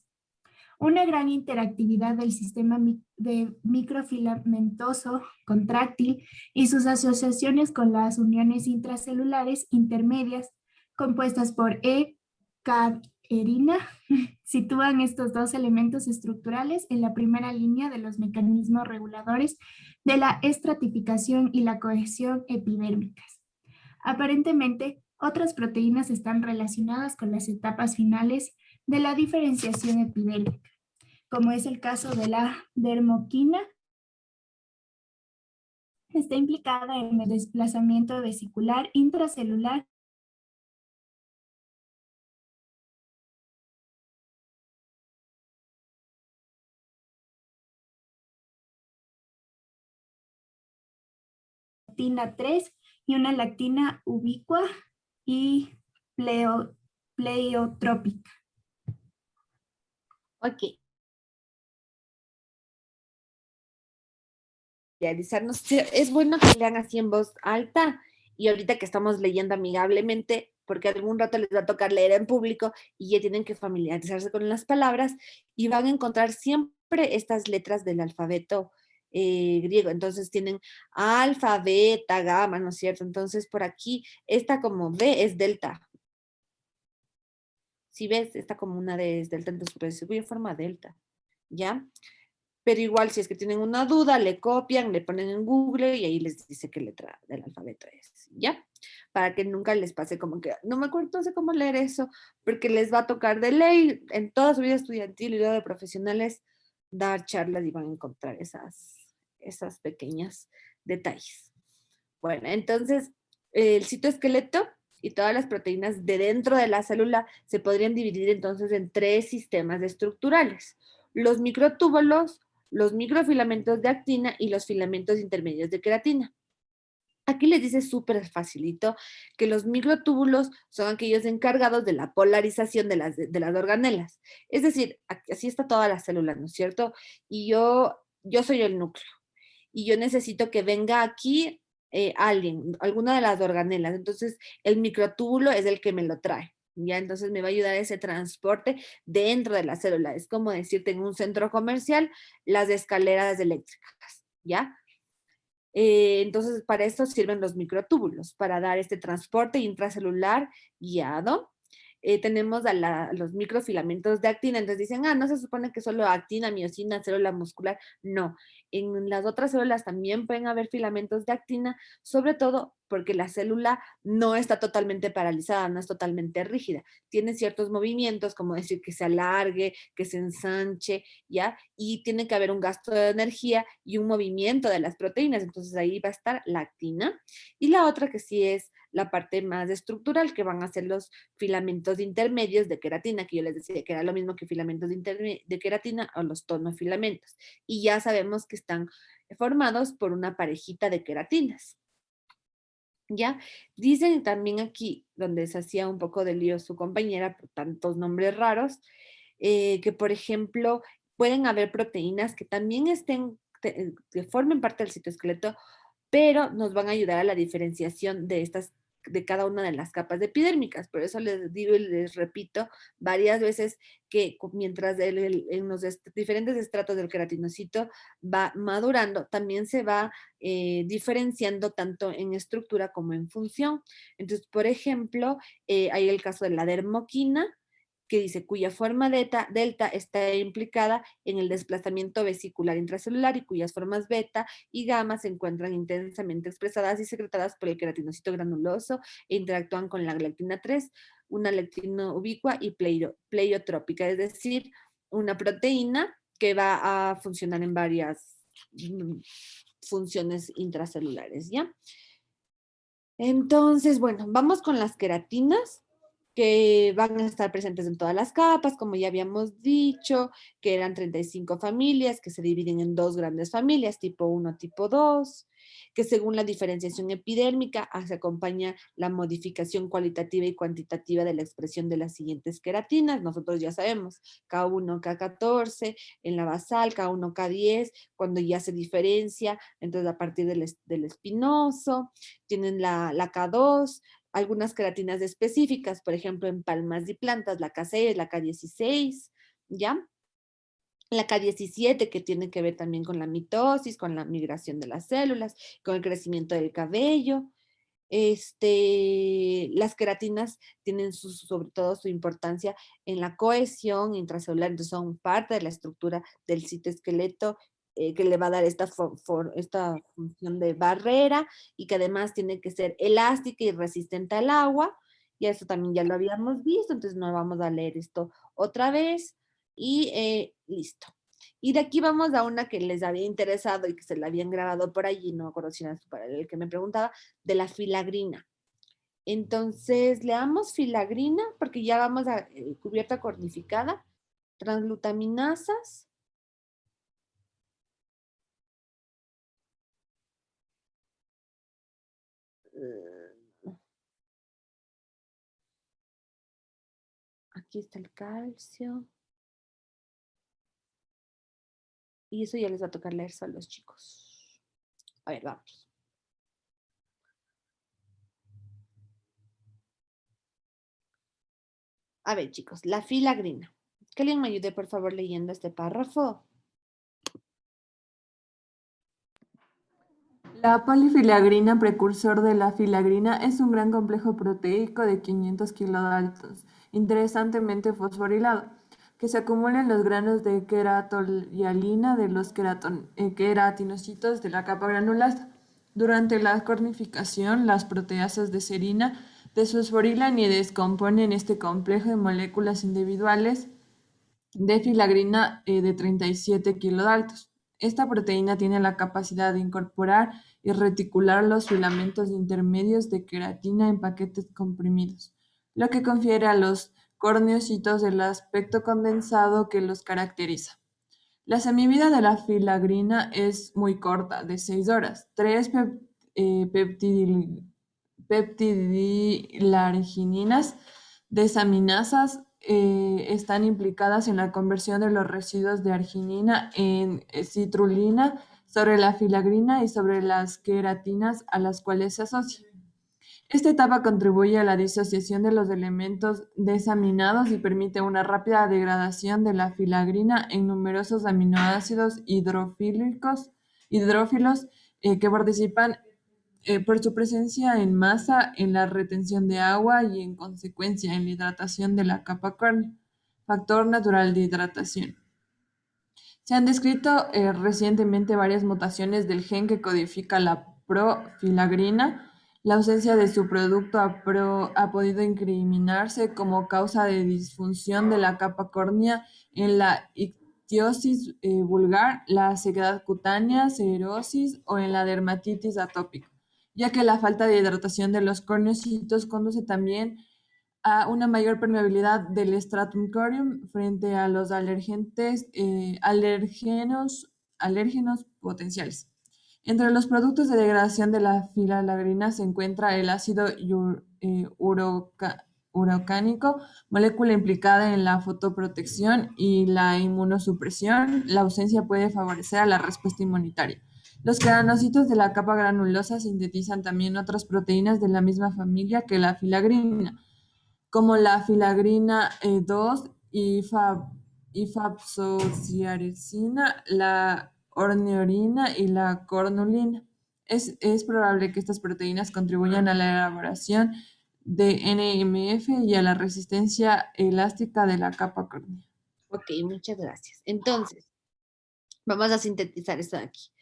Una gran interactividad del sistema de microfilamentoso contráctil y sus asociaciones con las uniones intracelulares intermedias compuestas por E-caderina sitúan estos dos elementos estructurales en la primera línea de los mecanismos reguladores de la estratificación y la cohesión epidérmicas. Aparentemente, otras proteínas están relacionadas con las etapas finales de la diferenciación epidérmica, como es el caso de la dermoquina. Está implicada en el desplazamiento vesicular intracelular lactina 3 y una lactina ubicua y pleiotrópica. Ok. Es bueno que lean así en voz alta y ahorita que estamos leyendo amigablemente, porque algún rato les va a tocar leer en público y ya tienen que familiarizarse con las palabras y van a encontrar siempre estas letras del alfabeto griego. Entonces tienen alfa, beta, gamma, ¿no es cierto? Entonces por aquí, esta como D es delta. Si ves, esta como una D es delta, entonces puede ser en forma delta, ¿ya? Pero igual, si es que tienen una duda, le copian, le ponen en Google y ahí les dice qué letra del alfabeto es, ¿ya? Para que nunca les pase como que, no me acuerdo, no sé cómo leer eso, porque les va a tocar de ley en toda su vida estudiantil y luego de profesionales dar charlas y van a encontrar esas pequeñas detalles. Bueno, entonces, el citoesqueleto y todas las proteínas de dentro de la célula se podrían dividir entonces en 3 sistemas estructurales: los microtúbulos, los microfilamentos de actina y los filamentos intermedios de queratina. Aquí les dice súper facilito que los microtúbulos son aquellos encargados de la polarización de las organelas. Es decir, así está toda la célula, ¿no es cierto? Y yo soy el núcleo. Y yo necesito que venga aquí alguna de las organelas. Entonces, el microtúbulo es el que me lo trae. ¿Ya? Entonces me va a ayudar ese transporte dentro de la célula. Es como decirte en un centro comercial las escaleras eléctricas, ¿ya? Entonces para eso sirven los microtúbulos, para dar este transporte intracelular guiado. Tenemos los microfilamentos de actina, entonces dicen, no se supone que solo actina, miosina, célula muscular. No, en las otras células también pueden haber filamentos de actina, sobre todo porque la célula no está totalmente paralizada, no es totalmente rígida. Tiene ciertos movimientos, como decir que se alargue, que se ensanche, ¿ya? Y tiene que haber un gasto de energía y un movimiento de las proteínas. Entonces ahí va a estar la actina. Y la otra que sí es la parte más estructural, que van a ser los filamentos intermedios de queratina, que yo les decía que era lo mismo que filamentos de queratina o los tonofilamentos. Y ya sabemos que están formados por una parejita de queratinas. ¿Ya? Dicen también aquí, donde se hacía un poco de lío su compañera por tantos nombres raros, que por ejemplo pueden haber proteínas que también que formen parte del citoesqueleto, pero nos van a ayudar a la diferenciación de cada una de las capas epidérmicas. Por eso les digo y les repito varias veces que mientras en los diferentes estratos del queratinocito va madurando, también se va diferenciando tanto en estructura como en función. Entonces, por ejemplo, hay el caso de la dermoquina, que dice cuya forma delta está implicada en el desplazamiento vesicular intracelular y cuyas formas beta y gamma se encuentran intensamente expresadas y secretadas por el queratinocito granuloso e interactúan con la lectina 3, una lectina ubicua y pleiotrópica, es decir, una proteína que va a funcionar en varias funciones intracelulares, ¿ya? Entonces, bueno, vamos con las queratinas, que van a estar presentes en todas las capas, como ya habíamos dicho, que eran 35 familias, que se dividen en dos grandes familias, tipo 1, tipo 2, que según la diferenciación epidérmica se acompaña la modificación cualitativa y cuantitativa de la expresión de las siguientes queratinas. Nosotros ya sabemos, K1, K14, en la basal, K1, K10, cuando ya se diferencia, entonces a partir del espinoso, tienen la K2, algunas queratinas específicas, por ejemplo, en palmas y plantas, la K6, la K16, ¿ya? La K17, que tiene que ver también con la mitosis, con la migración de las células, con el crecimiento del cabello. Las queratinas tienen sobre todo su importancia en la cohesión intracelular, entonces son parte de la estructura del citoesqueleto, que le va a dar esta función de barrera y que además tiene que ser elástica y resistente al agua, y eso también ya lo habíamos visto, entonces no vamos a leer esto otra vez, y listo. Y de aquí vamos a una que les había interesado y que se la habían grabado por allí, no me acuerdo si era para el que me preguntaba, de la filagrina. Entonces, leamos filagrina, porque ya vamos a cubierta cornificada, transglutaminasas. Aquí está el calcio. Y eso ya les va a tocar leer solo a los chicos. A ver, vamos. A ver, chicos, la filagrina. Que alguien me ayude, por favor, leyendo este párrafo. La polifilagrina, precursor de la filagrina, es un gran complejo proteico de 500 kilodaltons, interesantemente fosforilado, que se acumula en los granos de queratohialina de los queratinocitos de la capa granulada. Durante la cornificación, las proteasas de serina desfosforilan y descomponen este complejo en moléculas individuales de filagrina de 37 kilodaltons. Esta proteína tiene la capacidad de incorporar y reticular los filamentos intermedios de queratina en paquetes comprimidos, lo que confiere a los corneocitos el aspecto condensado que los caracteriza. La semivida de la filagrina es muy corta, de 6 horas. 3 peptidilargininas desaminasas están implicadas en la conversión de los residuos de arginina en citrulina sobre la filagrina y sobre las queratinas a las cuales se asocia. Esta etapa contribuye a la disociación de los elementos desaminados y permite una rápida degradación de la filagrina en numerosos aminoácidos hidrófilos que participan por su presencia en masa en la retención de agua y en consecuencia en la hidratación de la capa córnea, factor natural de hidratación. Se han descrito recientemente varias mutaciones del gen que codifica la profilagrina. La ausencia de su producto ha podido incriminarse como causa de disfunción de la capa córnea en la ictiosis vulgar, la sequedad cutánea, cirrosis o en la dermatitis atópica, ya que la falta de hidratación de los corneocitos conduce también a una mayor permeabilidad del stratum corneum frente a los alérgenos potenciales. Entre los productos de degradación de la filalagrina se encuentra el ácido urocánico, molécula implicada en la fotoprotección y la inmunosupresión. La ausencia puede favorecer a la respuesta inmunitaria. Los keratocitos de la capa granulosa sintetizan también otras proteínas de la misma familia que la filagrina, como la filagrina 2, ifapsociaricina, la orniorina y la cornulina. Es probable que estas proteínas contribuyan a la elaboración de NMF y a la resistencia elástica de la capa córnea. Ok, muchas gracias. Entonces, vamos a sintetizar esto de aquí.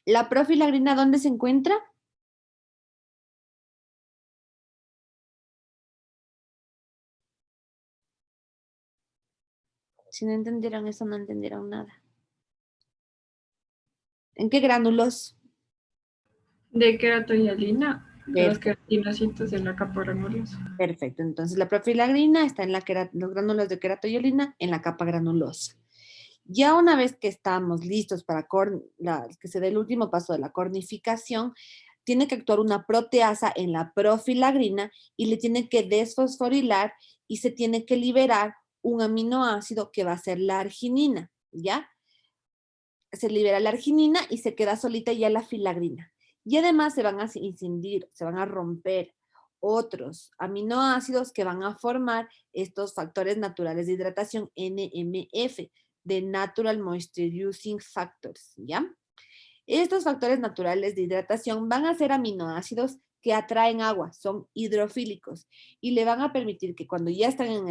¿La profilagrina dónde se encuentra? Si no entendieron eso, no entendieron nada. ¿En qué gránulos? De queratohialina, de los Perfecto. queratinocitos de la capa granulosa. Perfecto. Entonces, la profilagrina está en los gránulos de queratohialina en la capa granulosa. Ya una vez que estamos listos para que se dé el último paso de la cornificación, tiene que actuar una proteasa en la profilagrina y le tiene que desfosforilar y se tiene que liberar un aminoácido que va a ser la arginina, ¿ya? Se libera la arginina y se queda solita ya la filagrina. Y además se van a incidir, se van a romper otros aminoácidos que van a formar estos factores naturales de hidratación, NMF, de Natural Moisturizing Factors, ¿ya? Estos factores naturales de hidratación van a ser aminoácidos que atraen agua, son hidrofílicos y le van a permitir que cuando ya están en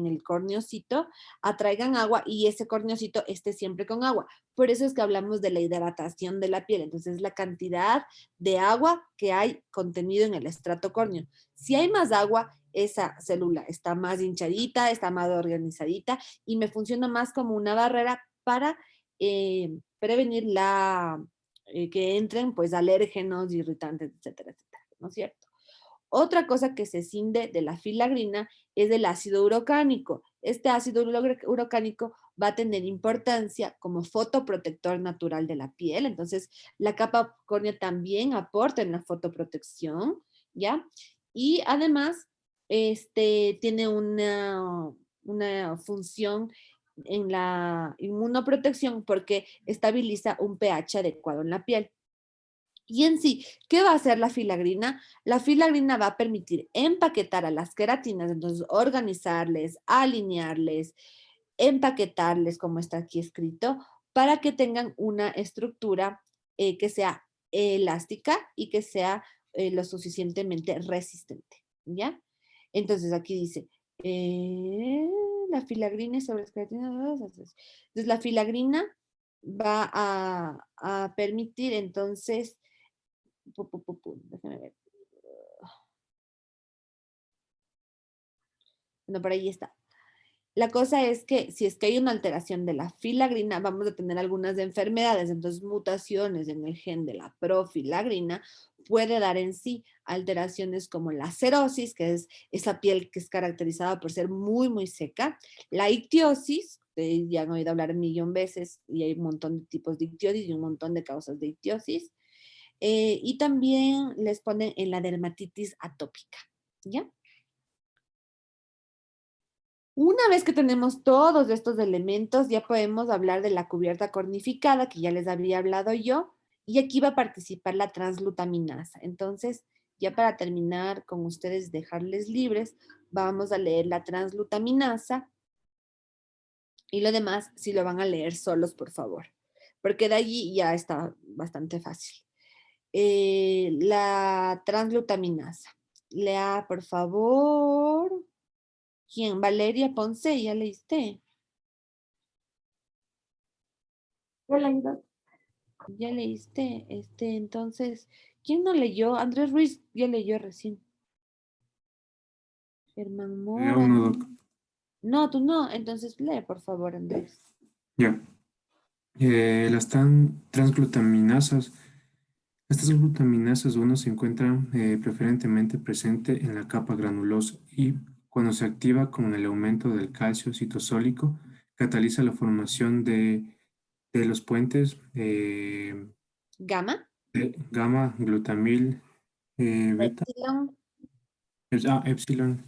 el corneocito atraigan agua y ese corneocito esté siempre con agua. Por eso es que hablamos de la hidratación de la piel. Entonces, la cantidad de agua que hay contenido en el estrato córneo. Si hay más agua, esa célula está más hinchadita, está más organizadita y me funciona más como una barrera para prevenir que entren pues alérgenos, irritantes, etcétera, etcétera, ¿no es cierto? Otra cosa que se cinde de la filagrina es el ácido urocánico. Este ácido urocánico va a tener importancia como fotoprotector natural de la piel. Entonces, la capa córnea también aporta en la fotoprotección, ¿ya? Y además, tiene una función en la inmunoprotección porque estabiliza un pH adecuado en la piel. Y en sí, ¿qué va a hacer la filagrina? La filagrina va a permitir empaquetar a las queratinas, entonces organizarles, alinearles, empaquetarles, como está aquí escrito, para que tengan una estructura que sea elástica y que sea lo suficientemente resistente, ¿ya? Entonces aquí dice, la filagrina sobre las queratinas. Entonces, la filagrina va a permitir entonces déjame ver. Bueno, por ahí está. La cosa es que si es que hay una alteración de la filagrina, vamos a tener algunas enfermedades, entonces mutaciones en el gen de la profilagrina puede dar en sí alteraciones como la cerosis, que es esa piel que es caracterizada por ser muy, muy seca, la ictiosis, ya han oído hablar 1.000.000 veces y hay un montón de tipos de ictiosis y un montón de causas de ictiosis. Y también les ponen en la dermatitis atópica, ¿ya? Una vez que tenemos todos estos elementos, ya podemos hablar de la cubierta cornificada, que ya les había hablado yo, y aquí va a participar la translutaminasa. Entonces, ya para terminar con ustedes, dejarles libres, vamos a leer la translutaminasa, y lo demás, si lo van a leer solos, por favor, porque de allí ya está bastante fácil. La translutaminasa. Lea, por favor. ¿Quién? Valeria Ponce, ¿ya leíste? Ya la he ido. Ya leíste, entonces, ¿quién no leyó? Andrés Ruiz ya leyó recién. Germán Ya Mora. uno, doc. No, tú no, entonces lee, por favor, Andrés. Ya. Las transglutaminasas. Estas glutaminasas 1 se encuentran preferentemente presente en la capa granulosa y cuando se activa con el aumento del calcio citosólico, cataliza la formación de los puentes Gamma. de gamma glutamil beta, Epsilon. epsilon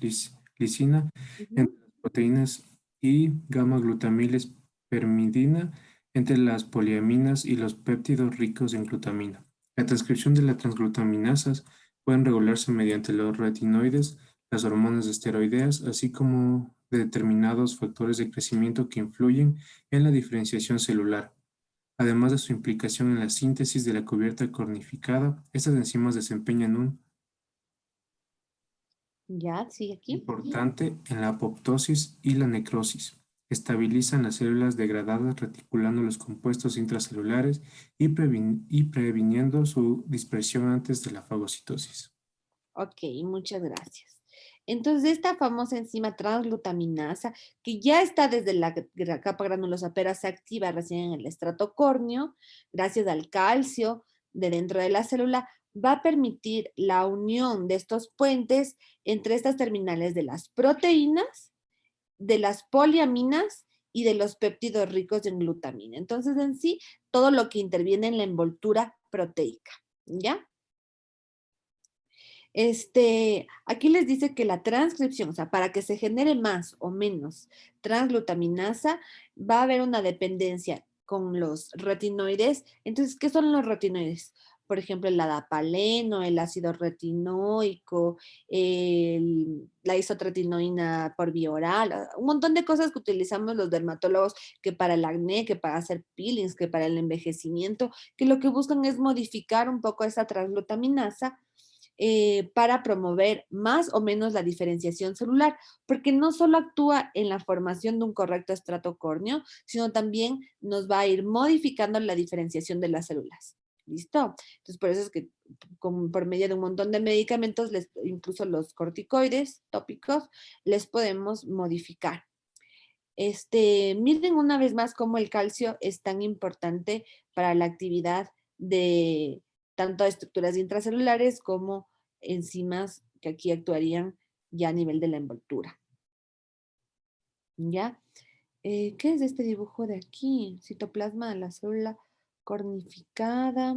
lisina Ujú. entre las proteínas y gamma glutamil espermidina entre las poliaminas y los péptidos ricos en glutamina. La transcripción de las transglutaminasas pueden regularse mediante los retinoides, las hormonas esteroideas, así como de determinados factores de crecimiento que influyen en la diferenciación celular. Además de su implicación en la síntesis de la cubierta cornificada, estas enzimas desempeñan un Ya, sigue aquí. importante en la apoptosis y la necrosis. Estabilizan las células degradadas reticulando los compuestos intracelulares y previniendo su dispersión antes de la fagocitosis. Ok, muchas gracias. Entonces, esta famosa enzima transglutaminasa, que ya está desde la capa granulosa, pero se activa recién en el estrato córneo, gracias al calcio de dentro de la célula, va a permitir la unión de estos puentes entre estas terminales de las proteínas, de las poliaminas y de los péptidos ricos en glutamina. Entonces, en sí, todo lo que interviene en la envoltura proteica, ¿ya? Aquí les dice que la transcripción, o sea, para que se genere más o menos transglutaminasa, va a haber una dependencia con los retinoides. Entonces, ¿qué son los retinoides? Por ejemplo, el adapaleno, el ácido retinoico, la isotretinoína por vía oral, un montón de cosas que utilizamos los dermatólogos, que para el acné, que para hacer peelings, que para el envejecimiento, que lo que buscan es modificar un poco esa transglutaminasa para promover más o menos la diferenciación celular, porque no solo actúa en la formación de un correcto estrato córneo, sino también nos va a ir modificando la diferenciación de las células. ¿Listo? Entonces, por eso es que por medio de un montón de medicamentos, incluso los corticoides tópicos, les podemos modificar. Miren una vez más cómo el calcio es tan importante para la actividad de tanto estructuras intracelulares como enzimas que aquí actuarían ya a nivel de la envoltura. ¿Ya? ¿Qué es este dibujo de aquí? Citoplasma de la célula cornificada.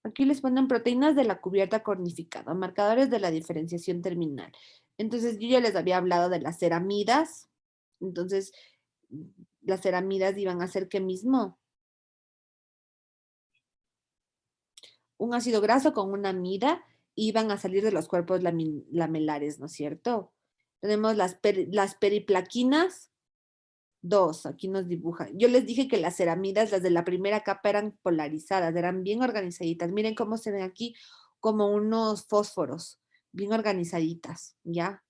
Aquí les ponen proteínas de la cubierta cornificada, marcadores de la diferenciación terminal. Entonces, yo ya les había hablado de las ceramidas. Entonces, las ceramidas iban a ser ¿qué mismo? Un ácido graso con una amida iban a salir de los cuerpos lamelares, ¿no es cierto? Tenemos las periplaquinas, dos, aquí nos dibuja. Yo les dije que las ceramidas, las de la primera capa, eran polarizadas, eran bien organizaditas. Miren cómo se ven aquí como unos fósforos, bien organizaditas, ¿ya?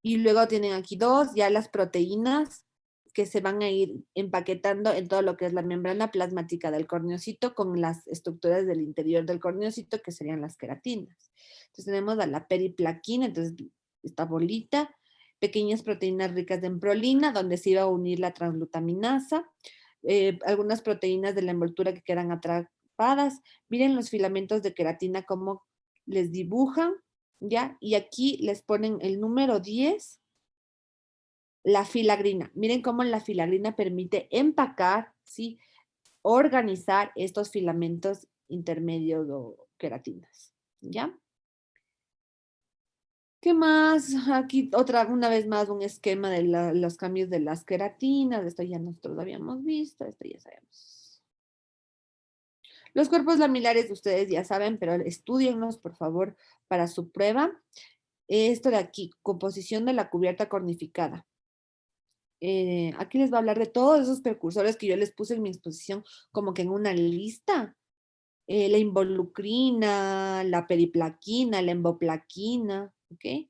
Y luego tienen aquí dos, ya las proteínas que se van a ir empaquetando en todo lo que es la membrana plasmática del corneocito con las estructuras del interior del corneocito, que serían las queratinas. Entonces tenemos a la periplaquina, entonces esta bolita, pequeñas proteínas ricas en prolina, donde se iba a unir la transglutaminasa, algunas proteínas de la envoltura que quedan atrapadas. Miren los filamentos de queratina cómo les dibujan, ¿ya? Y aquí les ponen el número 10, la filagrina. Miren cómo la filagrina permite empacar, ¿sí? Organizar estos filamentos intermedios o queratinas, ¿ya? ¿Qué más? Aquí una vez más, un esquema de los cambios de las queratinas. Esto ya nosotros lo habíamos visto, esto ya sabemos. Los cuerpos lamilares ustedes ya saben, pero estudienlos, por favor, para su prueba. Esto de aquí, composición de la cubierta cornificada. Aquí les va a hablar de todos esos precursores que yo les puse en mi exposición como que en una lista. La involucrina, la periplaquina, la emboplaquina, ¿ok?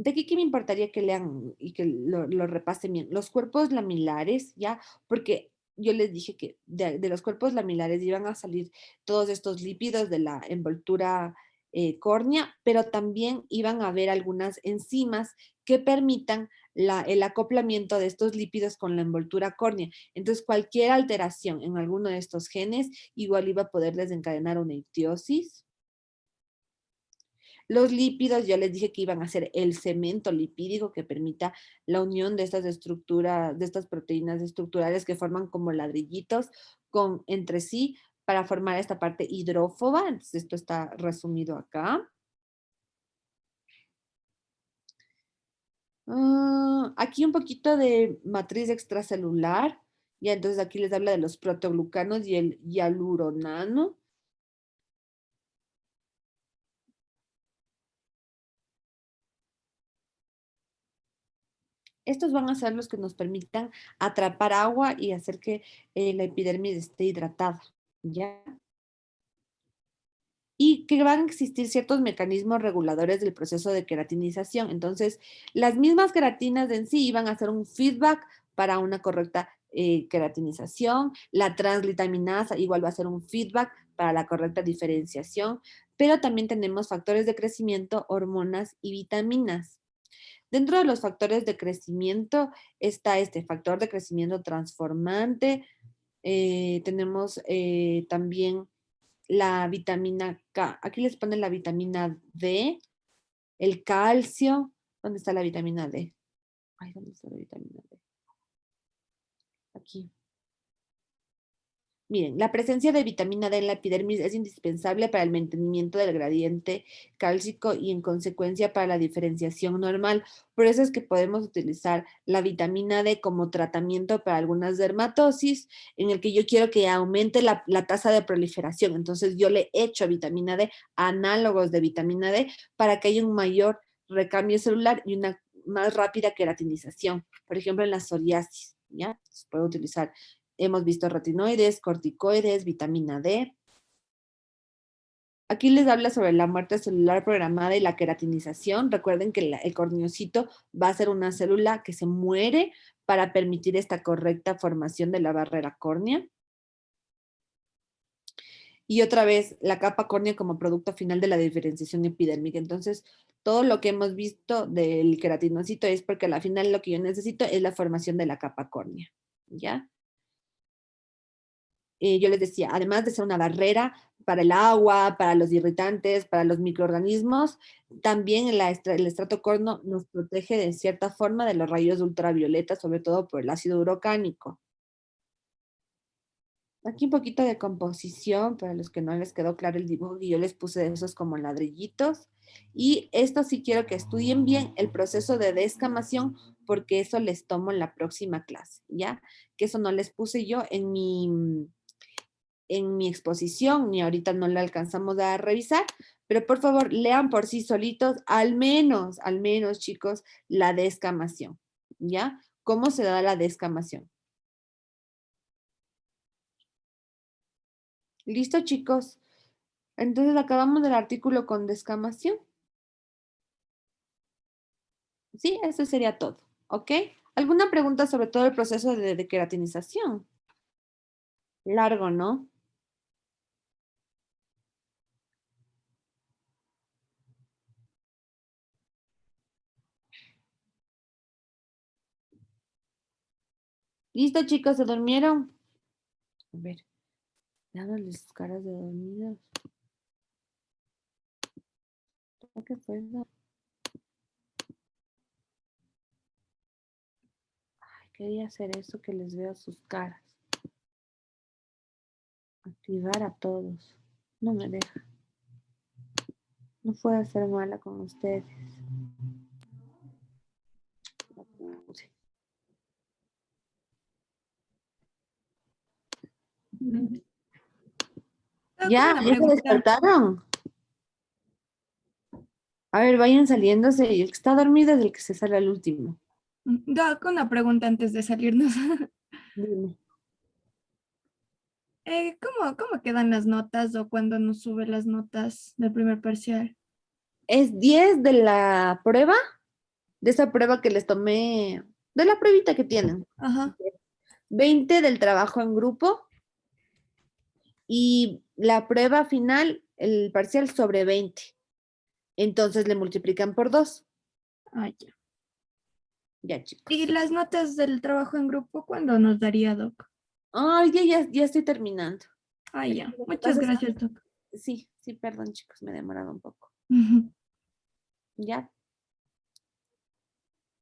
de aquí que me importaría que lean y que lo repasen bien. Los cuerpos lamilares, ¿ya? Porque yo les dije que de los cuerpos lamilares iban a salir todos estos lípidos de la envoltura córnea, pero también iban a haber algunas enzimas que permitan el acoplamiento de estos lípidos con la envoltura córnea. Entonces, cualquier alteración en alguno de estos genes igual iba a poder desencadenar una ictiosis. Los lípidos, ya les dije que iban a ser el cemento lipídico que permita la unión de estas estructuras, de estas proteínas estructurales que forman como ladrillitos entre sí para formar esta parte hidrófoba. Entonces, esto está resumido acá. Aquí un poquito de matriz extracelular. Ya, entonces aquí les habla de los protoglucanos y el hialuronano. Estos van a ser los que nos permitan atrapar agua y hacer que la epidermis esté hidratada, ¿ya? Y que van a existir ciertos mecanismos reguladores del proceso de queratinización. Entonces, las mismas queratinas en sí van a hacer un feedback para una correcta queratinización. La translitaminasa igual va a ser un feedback para la correcta diferenciación, pero también tenemos factores de crecimiento, hormonas y vitaminas. Dentro de los factores de crecimiento está este factor de crecimiento transformante. Tenemos también la vitamina K. Aquí les ponen la vitamina D, el calcio. ¿Dónde está la vitamina D? Ay, ¿dónde está la vitamina D? Aquí. Miren, la presencia de vitamina D en la epidermis es indispensable para el mantenimiento del gradiente cálcico y en consecuencia para la diferenciación normal. Por eso es que podemos utilizar la vitamina D como tratamiento para algunas dermatosis en el que yo quiero que aumente la tasa de proliferación. Entonces yo le echo vitamina D, análogos de vitamina D, para que haya un mayor recambio celular y una más rápida queratinización. Por ejemplo, en la psoriasis, ¿ya? Se puede utilizar. Hemos visto retinoides, corticoides, vitamina D. Aquí les habla sobre la muerte celular programada y la queratinización. Recuerden que el corneocito va a ser una célula que se muere para permitir esta correcta formación de la barrera córnea. Y otra vez, la capa córnea como producto final de la diferenciación epidérmica. Entonces, todo lo que hemos visto del queratinocito es porque al final lo que yo necesito es la formación de la capa córnea, ¿ya? Yo les decía, además de ser una barrera para el agua, para los irritantes, para los microorganismos, también el estrato córneo nos protege de cierta forma de los rayos ultravioleta, sobre todo por el ácido urocánico. Aquí un poquito de composición, para los que no les quedó claro el dibujo, y yo les puse de esos como ladrillitos. Y esto sí quiero que estudien bien el proceso de descamación, porque eso les tomo en la próxima clase, ¿ya? Que eso no les puse yo en mi exposición, ni ahorita no la alcanzamos a revisar, pero por favor lean por sí solitos, al menos, chicos, la descamación, ¿ya? ¿Cómo se da la descamación? ¿Listo, chicos? Entonces acabamos del artículo con descamación. Sí, eso sería todo, ¿ok? ¿Alguna pregunta sobre todo el proceso de queratinización? Largo, ¿no? ¿Listo, chicos? ¿Se durmieron? A ver, dándoles caras de dormidos. ¿Qué fue eso? Ay, quería hacer eso que les vea sus caras. Activar a todos. No me deja. No puedo ser mala con ustedes. No pude. ¿Ya se despertaron? A ver, vayan saliéndose y el que está dormido es el que se sale al último. Doc, una pregunta antes de salirnos. Dime. ¿Cómo quedan las notas o cuando nos sube las notas del primer parcial? ¿Es 10 de la prueba? de esa prueba que les tomé, de la pruebita que tienen. Ajá. 20 del trabajo en grupo y la prueba final, el parcial sobre 20. Entonces le multiplican por 2. Ah, ya. Ya, chicos. ¿Y las notas del trabajo en grupo cuándo nos daría, Doc? Ay, ya estoy terminando. Ah, ya. Lo que Muchas pasa es gracias, Doc. Sí, perdón, chicos, me he demorado un poco. Ujú. Ya.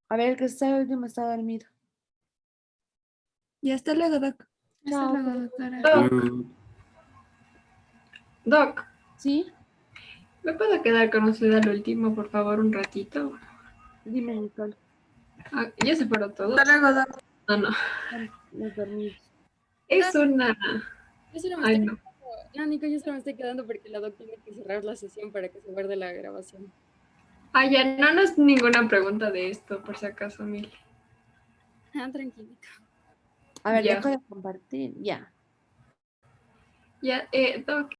A ver, el que está el último está dormido. Y hasta luego, Doc. Hasta Chao, luego, pues. doctora. Doc, Doc, ¿Sí? ¿me puedo quedar con usted al último, por favor, un ratito? Dime, Nicole. Ah, ¿ya se fueron todos? Hasta luego, Doc. No. Los dormidos. Es una... Yo solo me Ay, estoy no. quedando. No, Nico, yo solo me estoy quedando porque la doc tiene que cerrar la sesión para que se guarde la grabación. Ah, ya, no es ninguna pregunta de esto, por si acaso, Mil. Ah, tranquilito. A ver, Ya. dejo de compartir. Ya. Ya, Doc,